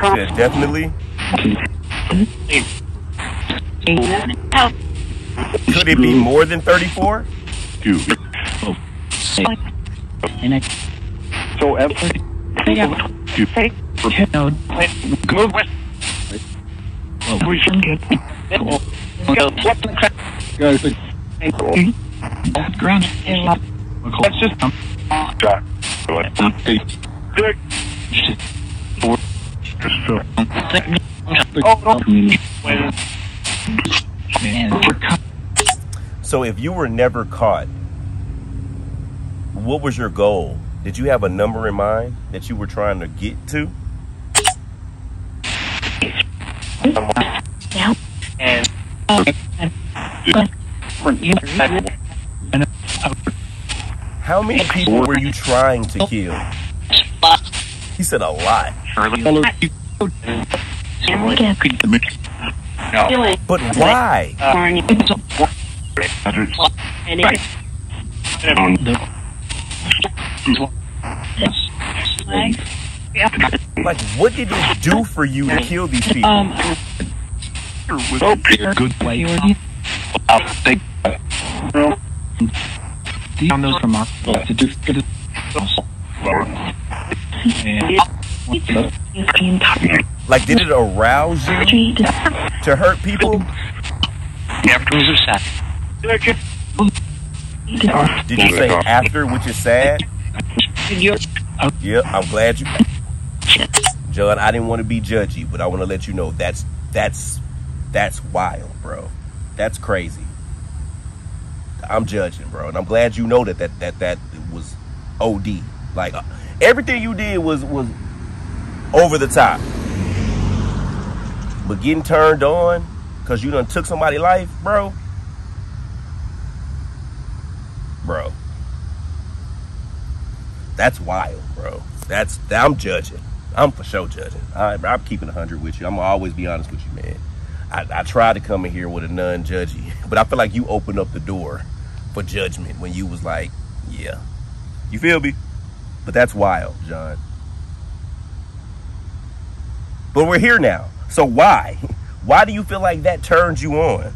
Speaker 3: Yeah, definitely. Could it be more than 34? So if you were never caught, what was your goal? Did you have a number in mind that you were trying to get to? How many people were you trying to kill? He said a lot. But why? Like, what did it do for you to kill these people? Like, did it arouse you to hurt people? Did you say after, which is sad? Yeah, I'm glad you... John, I didn't want to be judgy, but I want to let you know that's wild, bro. That's crazy. I'm judging, bro, and I'm glad you know that was OD. Like, everything you did was over the top. But getting turned on because you done took somebody's life, bro. Bro. That's wild, bro. I'm judging. I'm for sure judging. I'm keeping 100 with you. I'm gonna always be honest with you, man. I tried to come in here with a non-judgy, but I feel like you opened up the door for judgment when you was like, yeah. You feel me? But that's wild, John. But we're here now. So why? Why do you feel like that turns you on?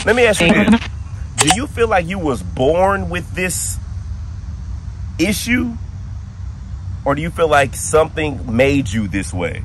Speaker 3: Let me ask you this. Do you feel like you was born with this issue? Or do you feel like something made you this way?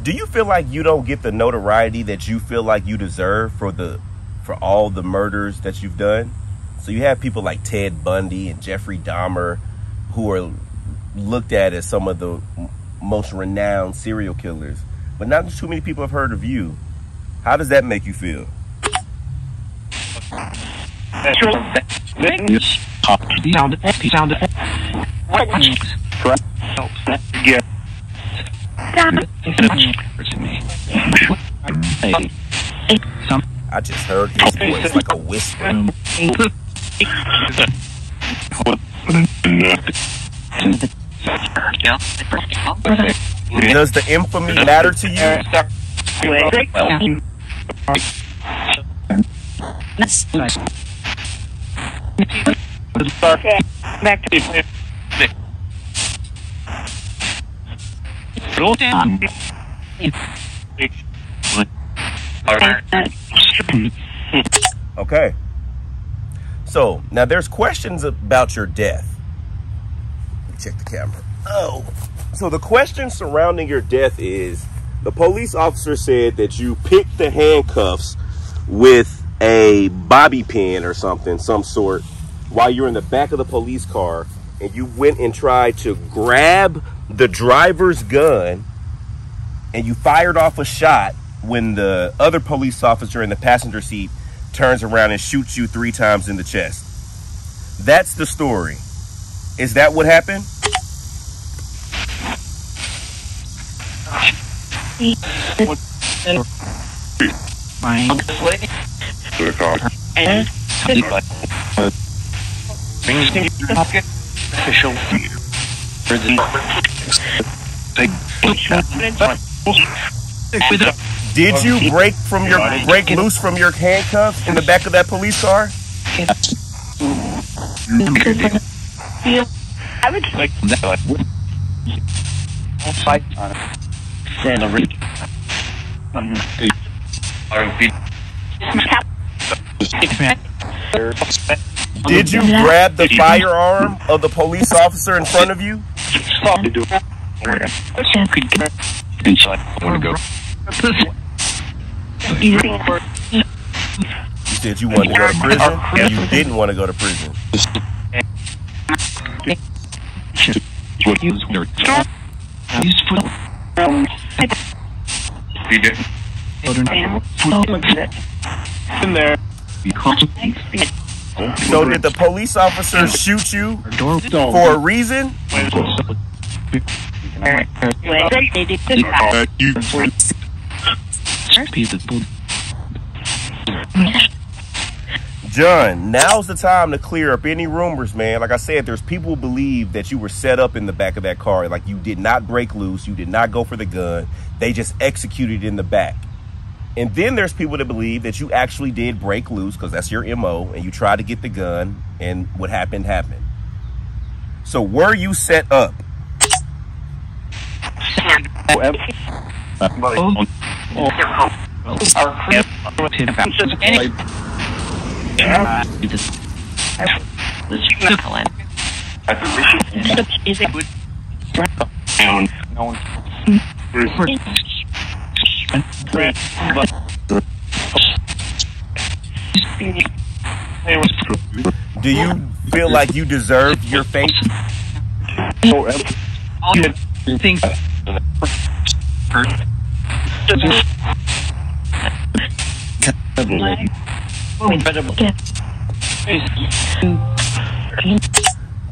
Speaker 3: Do you feel like you don't get the notoriety that you feel like you deserve for all the murders that you've done? So you have people like Ted Bundy and Jeffrey Dahmer who are looked at as some of the most renowned serial killers, but not too many people have heard of you. How does that make you feel? I just heard his voice like a whisper. Does the infamy matter to you?
Speaker 5: Back to
Speaker 3: Okay. So, now there's questions about your death. Let me check the camera. Oh. So the question surrounding your death is, the police officer said that you picked the handcuffs with a bobby pin or something, some sort, while you're in the back of the police car, and you went and tried to grab the driver's gun, and you fired off a shot when the other police officer in the passenger seat turns around and shoots you 3 times in the chest. That's the story. Is that what happened? Did you break loose from your handcuffs in the back of that police car?
Speaker 5: I would like that.
Speaker 3: Did you grab the firearm of the police officer in front of you? You said you wanted to go to prison, and you didn't want to go to prison.
Speaker 5: In there.
Speaker 3: So did the police officer shoot you for a reason? John, now's the time to clear up any rumors, man. Like I said, there's people who believe that you were set up in the back of that car. Like you did not break loose. You did not go for the gun. They just executed in the back. And then there's people that believe that you actually did break loose because that's your MO and you tried to get the gun and what happened, happened. So were you set up? Do you feel like you deserved your fate?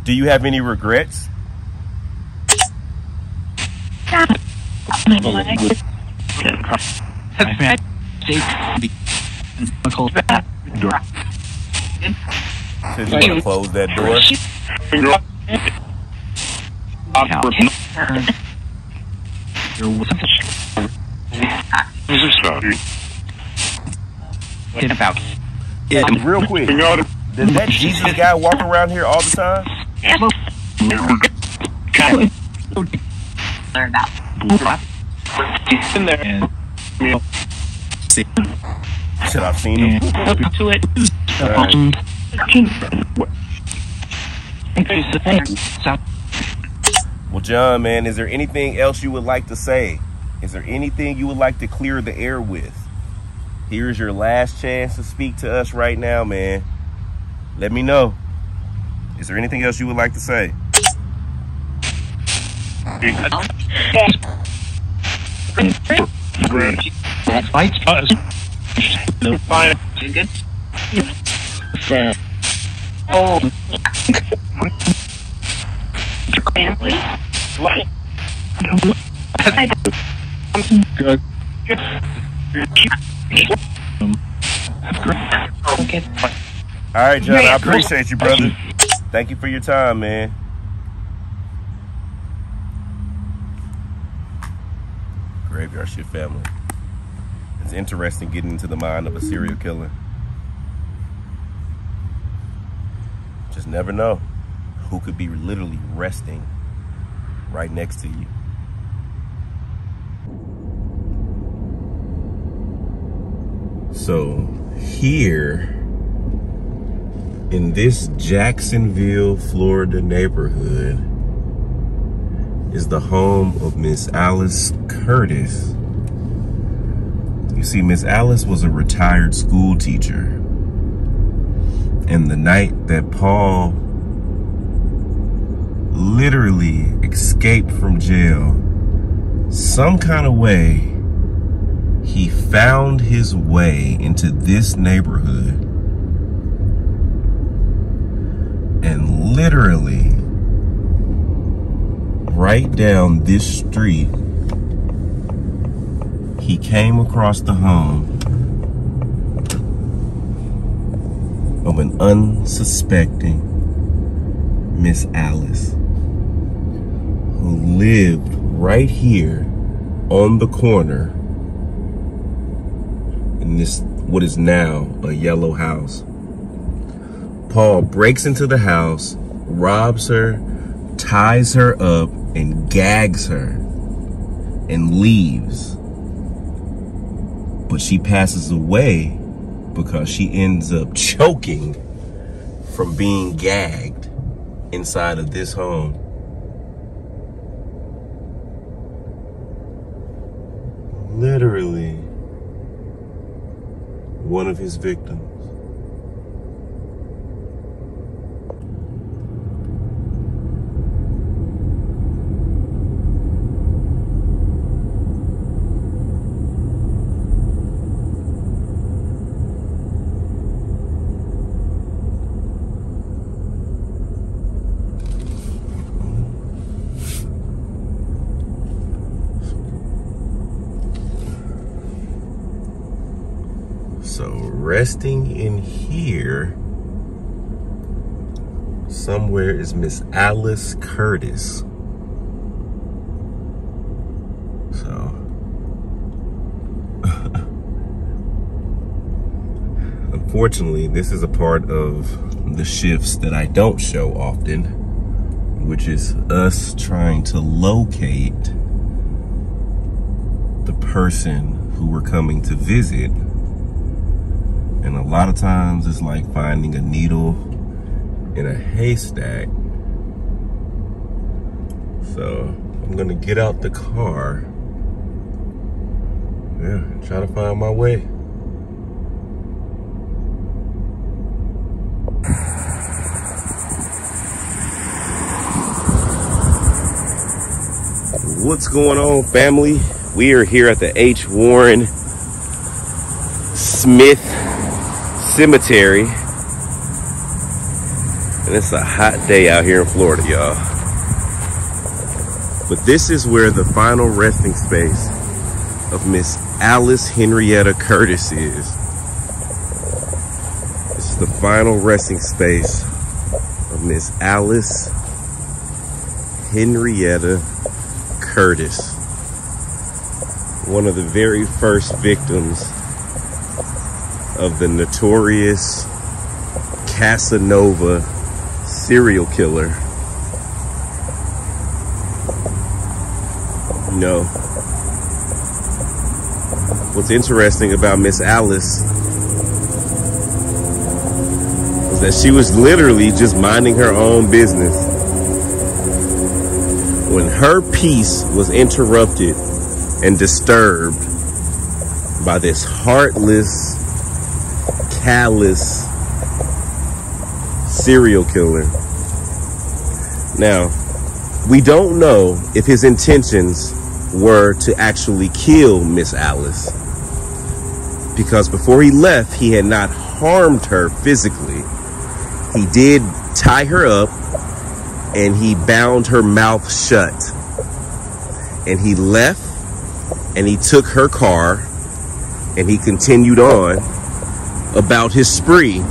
Speaker 3: Do you have any regrets? So you want to close that door? And real quick, does that Jesus guy walk around here all the time?
Speaker 5: In there.
Speaker 3: Should I've seen him?
Speaker 5: To it.
Speaker 3: Well, John, man, is there anything else you would like to say? Is there anything you would like to clear the air with? Here's your last chance to speak to us right now, man. Let me know. Is there anything else you would like to say?
Speaker 5: Fine. Oh. Family. What? Good.
Speaker 3: All right, John, I appreciate you, brother. Thank you for your time, man. Graveyard Shift family. It's interesting getting into the mind of a serial killer. Just never know who could be literally resting right next to you. So here in this Jacksonville, Florida neighborhood is the home of Miss Alice Curtis. You see, Miss Alice was a retired school teacher. And the night that Paul literally escaped from jail, some kind of way, he found his way into this neighborhood and literally right down this street, he came across the home of an unsuspecting Miss Alice who lived right here on the corner in this, what is now a yellow house. Paul breaks into the house, robs her, ties her up, and gags her and leaves. But she passes away because she ends up choking from being gagged inside of this home. Literally one of his victims. So resting in here somewhere is Miss Alice Curtis. So unfortunately, this is a part of the shifts that I don't show often, which is us trying to locate the person who we're coming to visit. And a lot of times it's like finding a needle in a haystack. So I'm gonna get out the car. Yeah, try to find my way. What's going on, family? We are here at the H. Warren Smith Cemetery, and it's a hot day out here in Florida, y'all. But this is where the final resting space of Miss Alice Henrietta Curtis is. This is the final resting space of Miss Alice Henrietta Curtis, one of the very first victims of the notorious Casanova serial killer. You know, what's interesting about Miss Alice is that she was literally just minding her own business when her peace was interrupted and disturbed by this heartless, callous serial killer. Now, we don't know if his intentions were to actually kill Miss Alice, because before he left, he had not harmed her physically. He did tie her up, and he bound her mouth shut. And he left, and he took her car, and he continued on about his spree.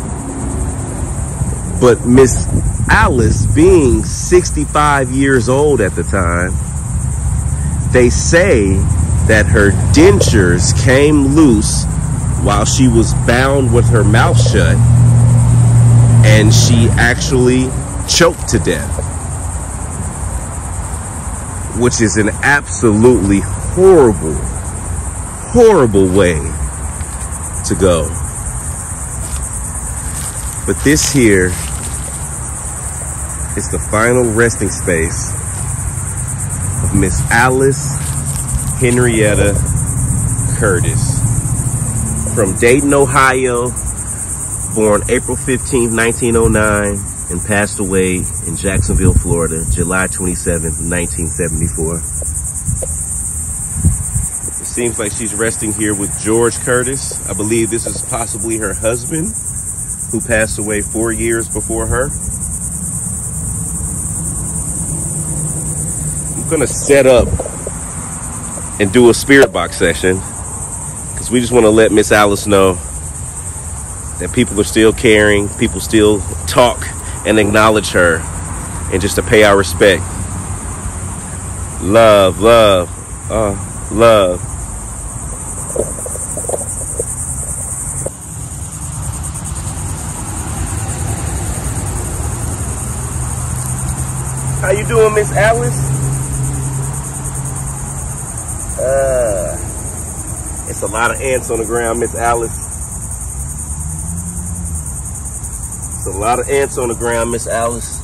Speaker 3: But Miss Alice, being 65 years old at the time, they say that her dentures came loose while she was bound with her mouth shut, and she actually choked to death, which is an absolutely horrible, horrible way to go. But this here is the final resting space of Miss Alice Henrietta Curtis, from Dayton, Ohio, born April 15th, 1909, and passed away in Jacksonville, Florida, July 27th, 1974. It seems like she's resting here with George Curtis. I believe this is possibly her husband, who passed away 4 years before her. I'm gonna set up and do a spirit box session, because we just want to let Miss Alice know that people are still caring, people still talk and acknowledge her, and just to pay our respect. Love, love, love. How you doing, Miss Alice? It's a lot of ants on the ground, Miss Alice. It's a lot of ants on the ground, Miss Alice.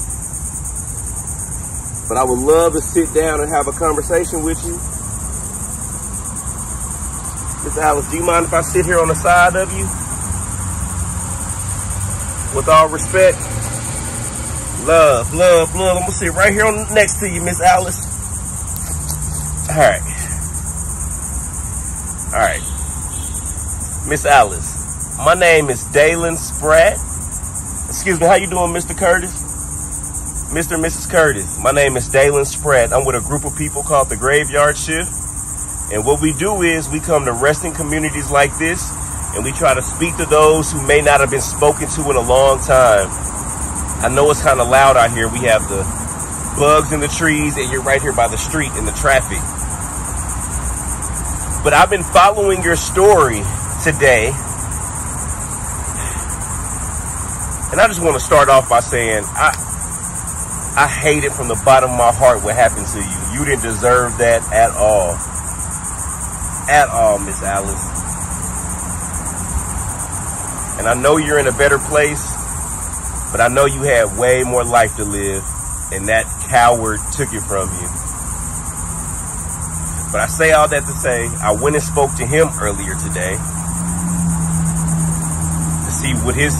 Speaker 3: But I would love to sit down and have a conversation with you. Miss Alice, do you mind if I sit here on the side of you? With all respect. Love, love, love. I'm gonna sit right here next to you, Miss Alice. All right. All right. Miss Alice, my name is Dalen Spratt. Excuse me, how you doing, Mr. Curtis? Mr. and Mrs. Curtis, my name is Dalen Spratt. I'm with a group of people called the Graveyard Shift. And what we do is we come to resting communities like this, and we try to speak to those who may not have been spoken to in a long time. I know it's kind of loud out here. We have the bugs in the trees, and you're right here by the street in the traffic. But I've been following your story today, and I just want to start off by saying I hate it from the bottom of my heart what happened to you. You didn't deserve that at all. At all, Miss Alice. And I know you're in a better place, but I know you had way more life to live, and that coward took it from you. But I say all that to say, I went and spoke to him earlier today to see what his,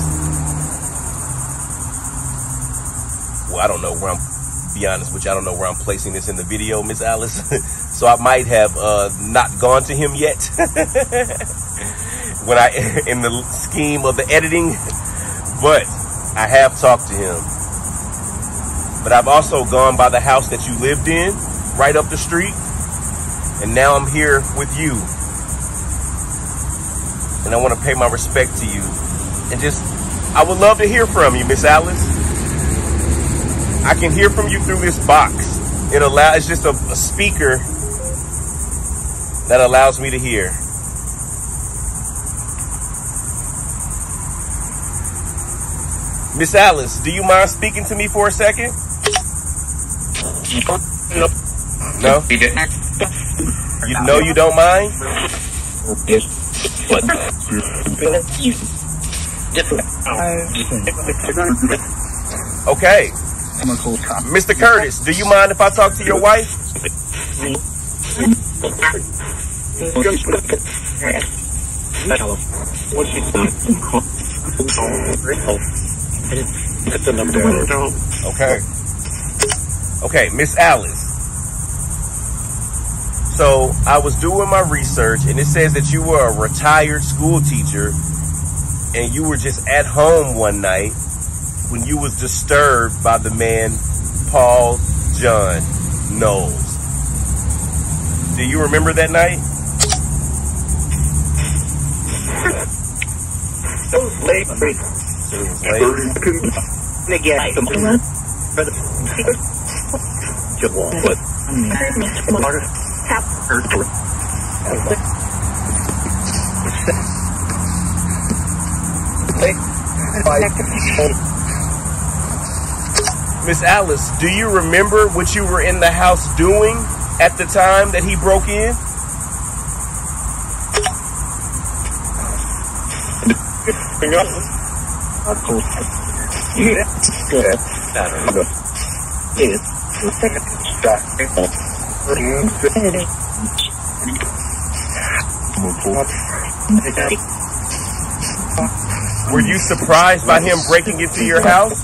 Speaker 3: well, I don't know where be honest with you, I don't know where I'm placing this in the video, Miss Alice. So I might have not gone to him yet when in the scheme of the editing, but I have talked to him. But I've also gone by the house that you lived in, right up the street. And now I'm here with you. And I want to pay my respect to you. And I would love to hear from you, Miss Alice. I can hear from you through this box. It's just a speaker that allows me to hear. Miss Alice, do you mind speaking to me for a second? No? You don't mind? Okay. Mr. Curtis, do you mind if I talk to your wife? Okay. Okay, Miss Alice. So I was doing my research, and it says that you were a retired school teacher, and you were just at home one night when you was disturbed by the man Paul John Knowles. Do you remember that night?
Speaker 5: So late.
Speaker 3: It was late. Miss Alice, do you remember what you were in the house doing at the time that he broke in? Were you surprised by him breaking into your house?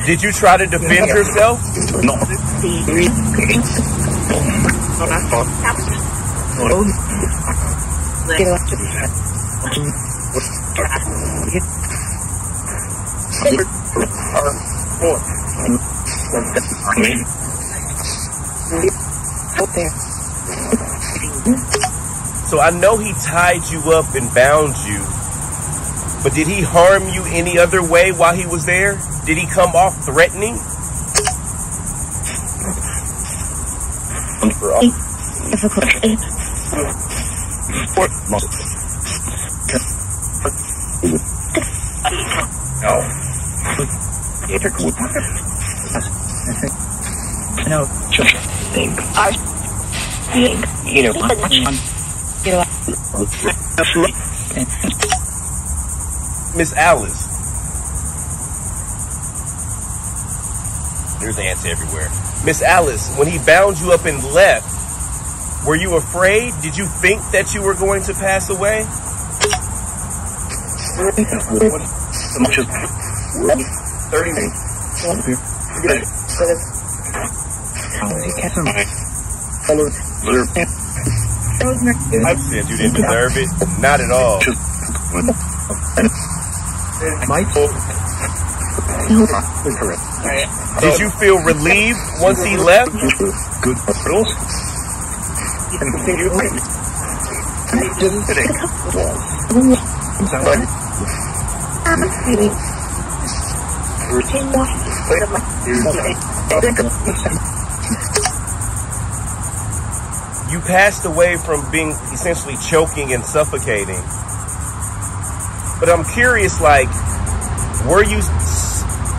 Speaker 3: Did you try to defend yourself? So I know he tied you up and bound you, but did he harm you any other way while he was there? Did he come off threatening? Miss Alice. There's ants everywhere. Miss Alice, when he bound you up and left, were you afraid? Did you think that you were going to pass away? I said you didn't deserve it. Not at all. Did you feel relieved once he left? You passed away from being essentially choking and suffocating. But I'm curious, like,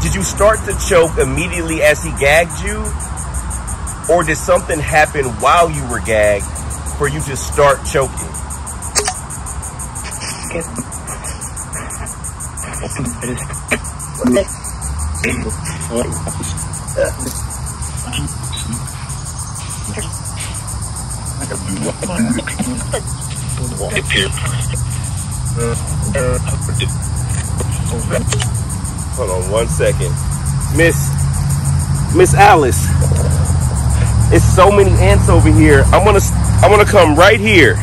Speaker 3: did you start to choke immediately as he gagged you? Or did something happen while you were gagged for you to start choking? Hold on 1 second. Miss Alice, it's so many ants over here. I wanna come right here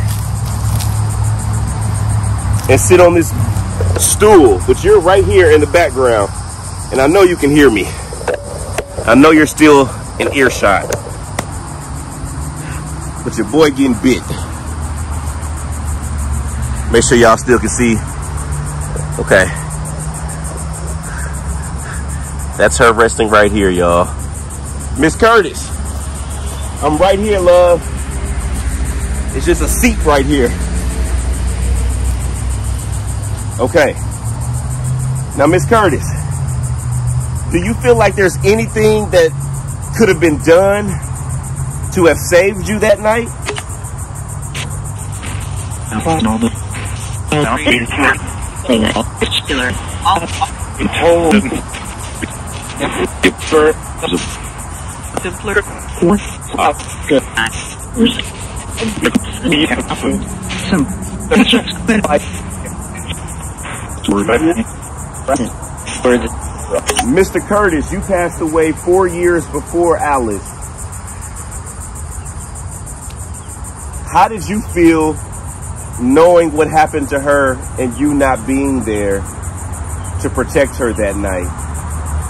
Speaker 3: and sit on this stool, but you're right here in the background, and I know you can hear me. I know you're still in earshot, but your boy getting bit. Make sure y'all still can see. Okay. That's her resting right here, y'all. Miss Curtis, I'm right here, love. It's just a seat right here. Okay. Now, Miss Curtis, do you feel like there's anything that could have been done to have saved you that night? Mr. Curtis, you passed away 4 years before Alice. How did you feel knowing what happened to her and you not being there to protect her that night?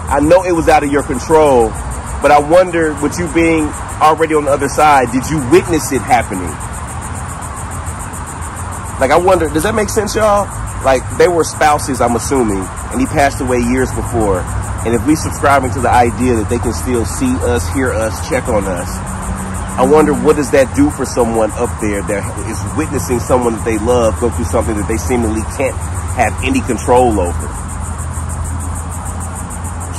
Speaker 3: I know it was out of your control, but I wonder, with you being already on the other side, did you witness it happening? Like, I wonder, does that make sense, y'all? Like, they were spouses, I'm assuming, and he passed away years before. And if we subscribing to the idea that they can still see us, hear us, check on us, I wonder, what does that do for someone up there that is witnessing someone that they love go through something that they seemingly can't have any control over?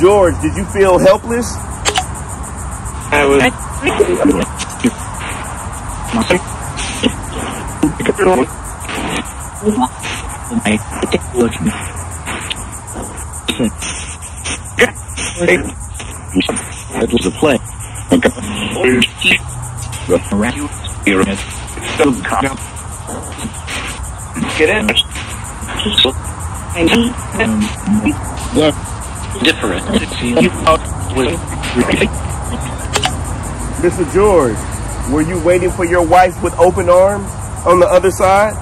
Speaker 3: George, did you feel helpless?
Speaker 5: I was. It was a play. Get in. Different.
Speaker 3: Mr. George, were you waiting for your wife with open arms on the other side?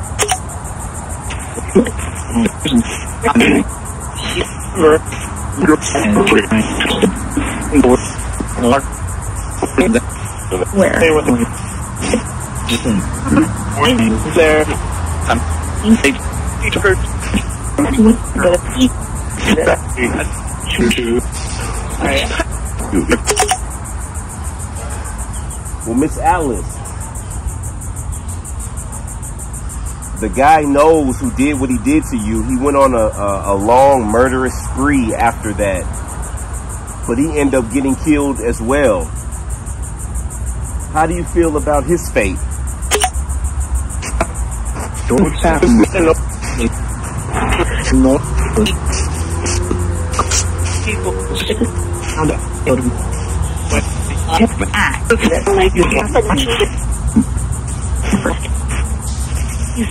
Speaker 5: Where? There.
Speaker 3: Well, Miss Alice, the guy knows who did what he did to you. He went on a long murderous spree after that, but he ended up getting killed as well. How do you feel about his fate?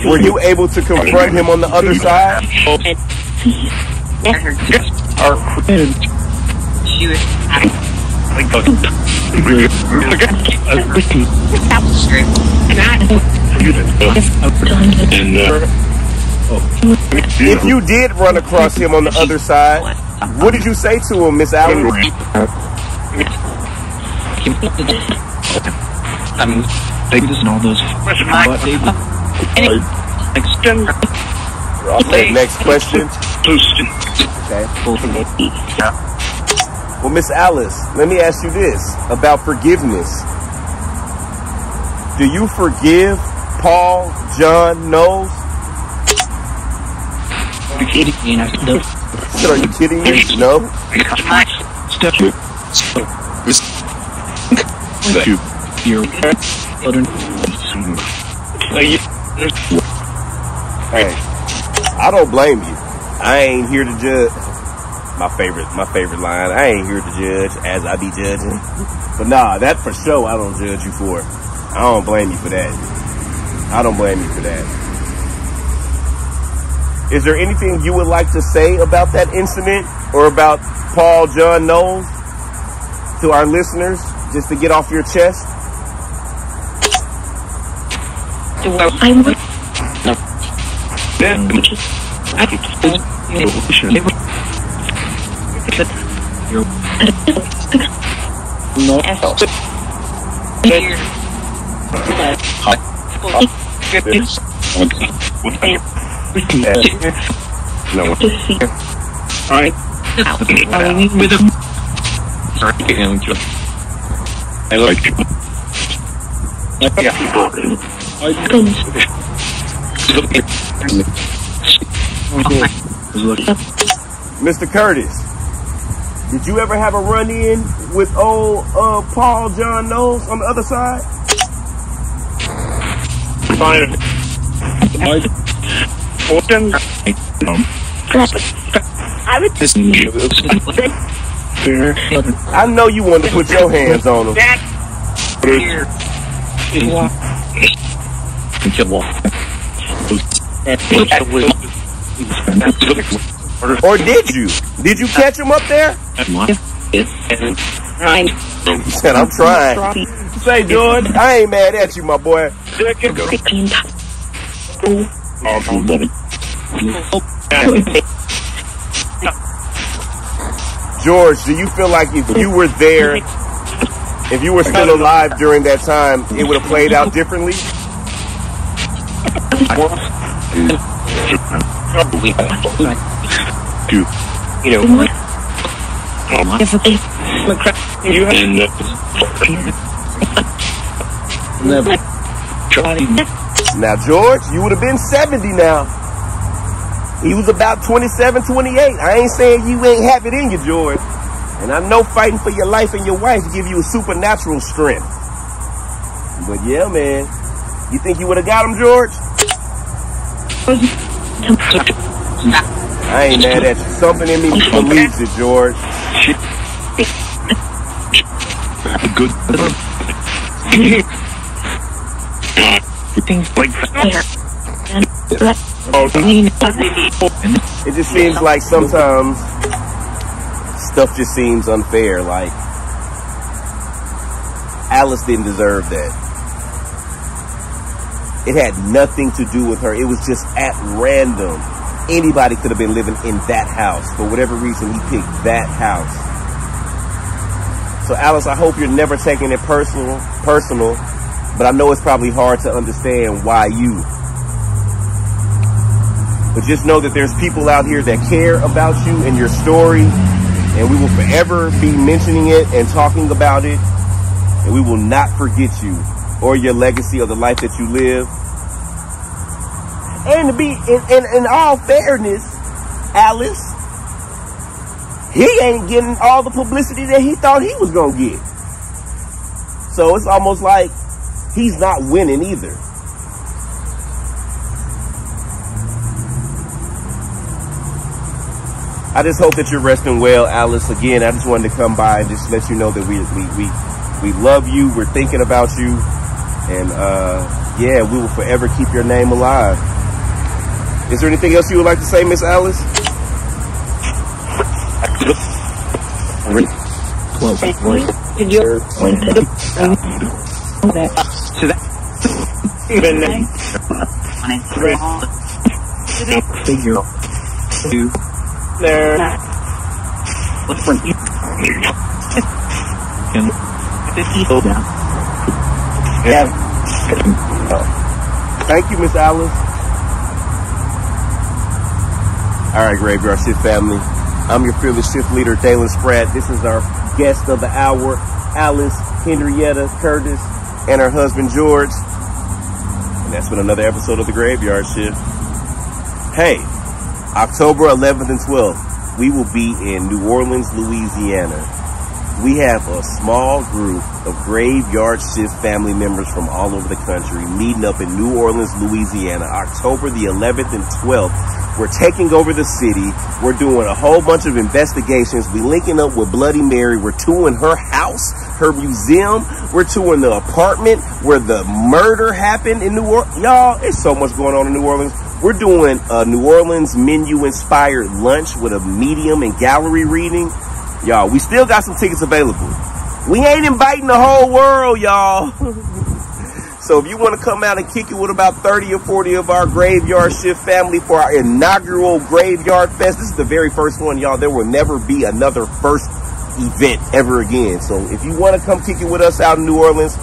Speaker 3: Were you able to confront him on the other side? If you did run across him on the other side, what did you say to him, Miss Allen?
Speaker 5: I mean, they just know those.
Speaker 3: Okay, next question. Okay. Well, Miss Alice, let me ask you this about forgiveness. Do you forgive Paul John Knowles?
Speaker 5: Are you kidding me? No.
Speaker 3: Are you kidding me? No. Hey, I don't blame you. I ain't here to judge. My favorite line. I ain't here to judge as I be judging. But nah, that for sure I don't judge you for. I don't blame you for that. I don't blame you for that. Is there anything you would like to say about that incident or about Paul John Knowles to our listeners, just to get off your chest?
Speaker 5: I would. No.
Speaker 3: Mr. Curtis, did you ever have a run-in with old Paul John Knowles on the other side? I know you want to put your hands on him. Or did you? Did you catch him up there? He said, I'm trying. Say, George, I ain't mad at you, my boy. George, do you feel like if you were there, if you were still alive during that time, it would have played out differently? Now, George, you would have been 70 now. He was about 27, 28. I ain't saying you ain't have it in you, George. And I know fighting for your life and your wife give you a supernatural strength. But yeah, man. You think you would have got him, George? I ain't mad at you. Something in me believes it, George.
Speaker 5: Good.
Speaker 3: It just seems like sometimes stuff just seems unfair. Like Alice didn't deserve that. It had nothing to do with her. It was just at random. Anybody could have been living in that house. For whatever reason, he picked that house. So Alice, I hope you're never taking it personal, but I know it's probably hard to understand why you. But just know that there's people out here that care about you and your story, and we will forever be mentioning it and talking about it, and we will not forget you or your legacy or the life that you live. And to be in all fairness, Alice, he ain't getting all the publicity that he thought he was gonna get. So it's almost like he's not winning either. I just hope that you're resting well, Alice. Again, I just wanted to come by and just let you know that we love you. We're thinking about you. And yeah, we will forever keep your name alive. Is there anything else you would like to say, Miss Alice? There. Thank you, Miss Alice. All right, Graveyard Shift family. I'm your fearless shift leader, Dalen Spratt. This is our guest of the hour, Alice Henrietta Curtis, and her husband, George. And that's been another episode of the Graveyard Shift. Hey, October 11th and 12th, we will be in New Orleans, Louisiana. We have a small group of Graveyard Shift family members from all over the country meeting up in New Orleans, Louisiana, October the 11th and 12th. We're taking over the city. We're doing a whole bunch of investigations. We're linking up with Bloody Mary. We're touring her house, her museum. We're touring the apartment where the murder happened in New Orleans. Y'all, there's so much going on in New Orleans. We're doing a New Orleans menu-inspired lunch with a medium and gallery reading. Y'all, we still got some tickets available. We ain't inviting the whole world, y'all. So if you want to come out and kick it with about 30 or 40 of our Graveyard Shift family for our inaugural Graveyard Fest, this is the very first one, y'all. There will never be another first event ever again. So if you want to come kick it with us out in New Orleans,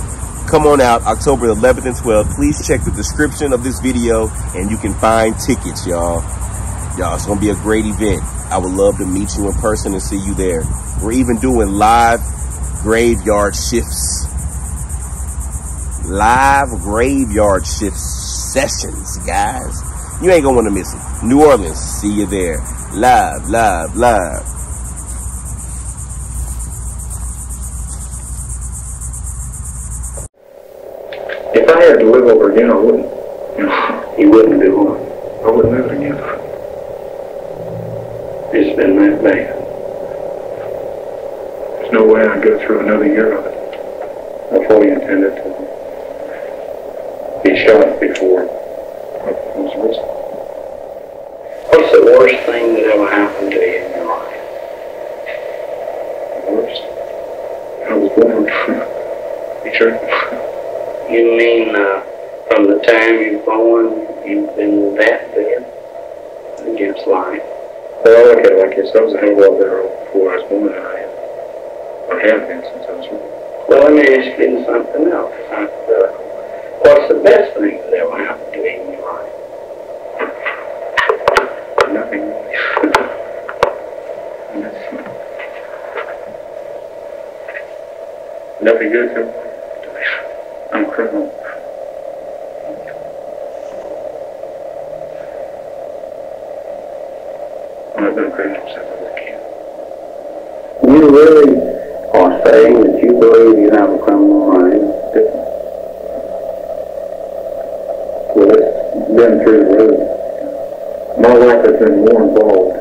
Speaker 3: come on out October 11th and 12th. Please check the description of this video and you can find tickets, y'all. Y'all, it's going to be a great event. I would love to meet you in person and see you there. We're even doing live Graveyard Shifts. Live Graveyard Shift sessions, guys. You ain't gonna want to miss it. New Orleans, see you there. Live, live, live.
Speaker 6: If I had to live over again, I wouldn't. You wouldn't do one. I wouldn't live it again. It's been that bad. There's no way I'd go through another year of it. I fully intended to be shot before I was arrested. Also, worst thing that ever happened to you in your life?
Speaker 5: Worst? I was born. You sure?
Speaker 6: You mean from the time you're born, you've been that bad against life?
Speaker 5: Well, I look at it like this. I was a hell of a lot better off before I was born than I am. Or have been since I was born.
Speaker 6: Well, let me ask you something else. What's the best thing that ever happened to you in your life?
Speaker 5: Nothing really. Nothing good to me. I'm a criminal. I've been a criminal since I was a kid.
Speaker 6: You really are saying that you believe you have a criminal mind?
Speaker 5: Well, it's been through the road. My life has been more involved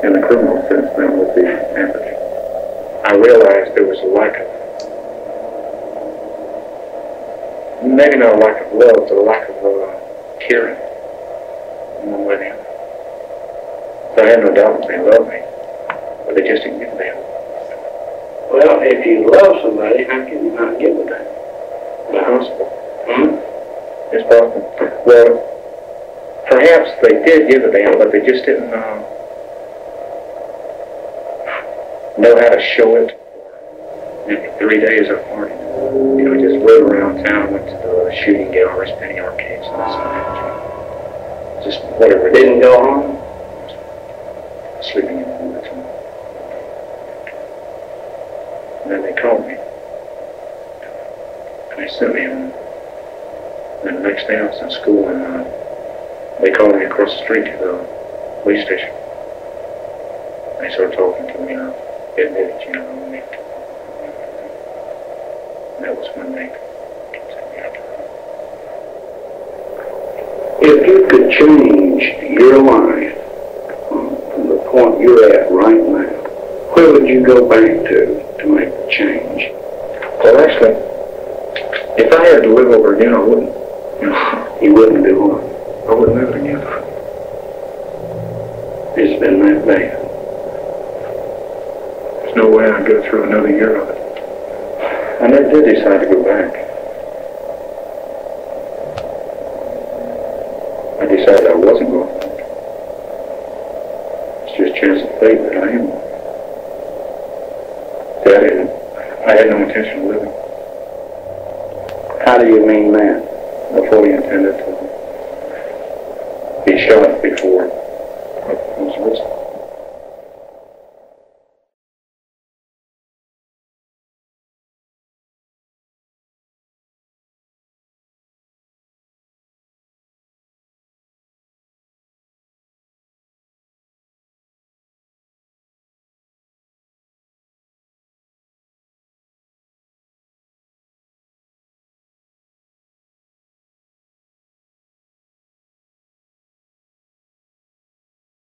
Speaker 5: in the criminal sense than with the average. I realized there was a lack of, maybe not a lack of love, but a lack of caring in one way or the other. So I had no doubt that they loved me, but they just didn't give me that.
Speaker 6: Well, if you love somebody, how can you not give it that?
Speaker 5: It's possible.
Speaker 6: Hmm?
Speaker 5: It's possible. Well, perhaps they did give it down, but they just didn't know how to show it. Maybe 3 days of party. You know, just rode around town, went to the shooting galleries, penny arcades, and this and that. Just whatever.
Speaker 6: Didn't go home?
Speaker 5: Sleeping in the woods. And then they called me. And they sent me home. And the next day I was in school, and they called me across the street to the police station. They started talking to me, admitted, you know, and that was when they sent me out to
Speaker 6: If you could change your life from the point you're at right now, where would you go back to make the change?
Speaker 5: Well, actually, if I had to live over again, I wouldn't. You know,
Speaker 6: You wouldn't do what?
Speaker 5: I wouldn't live it again.
Speaker 6: It's been that bad.
Speaker 5: There's no way I'd go through another year of it. I never did decide to go back. I decided I wasn't going back. It's just chance of fate that I am. See, I had no intention of living.
Speaker 6: How do you mean that?
Speaker 5: I fully intended to be shot before I was arrested.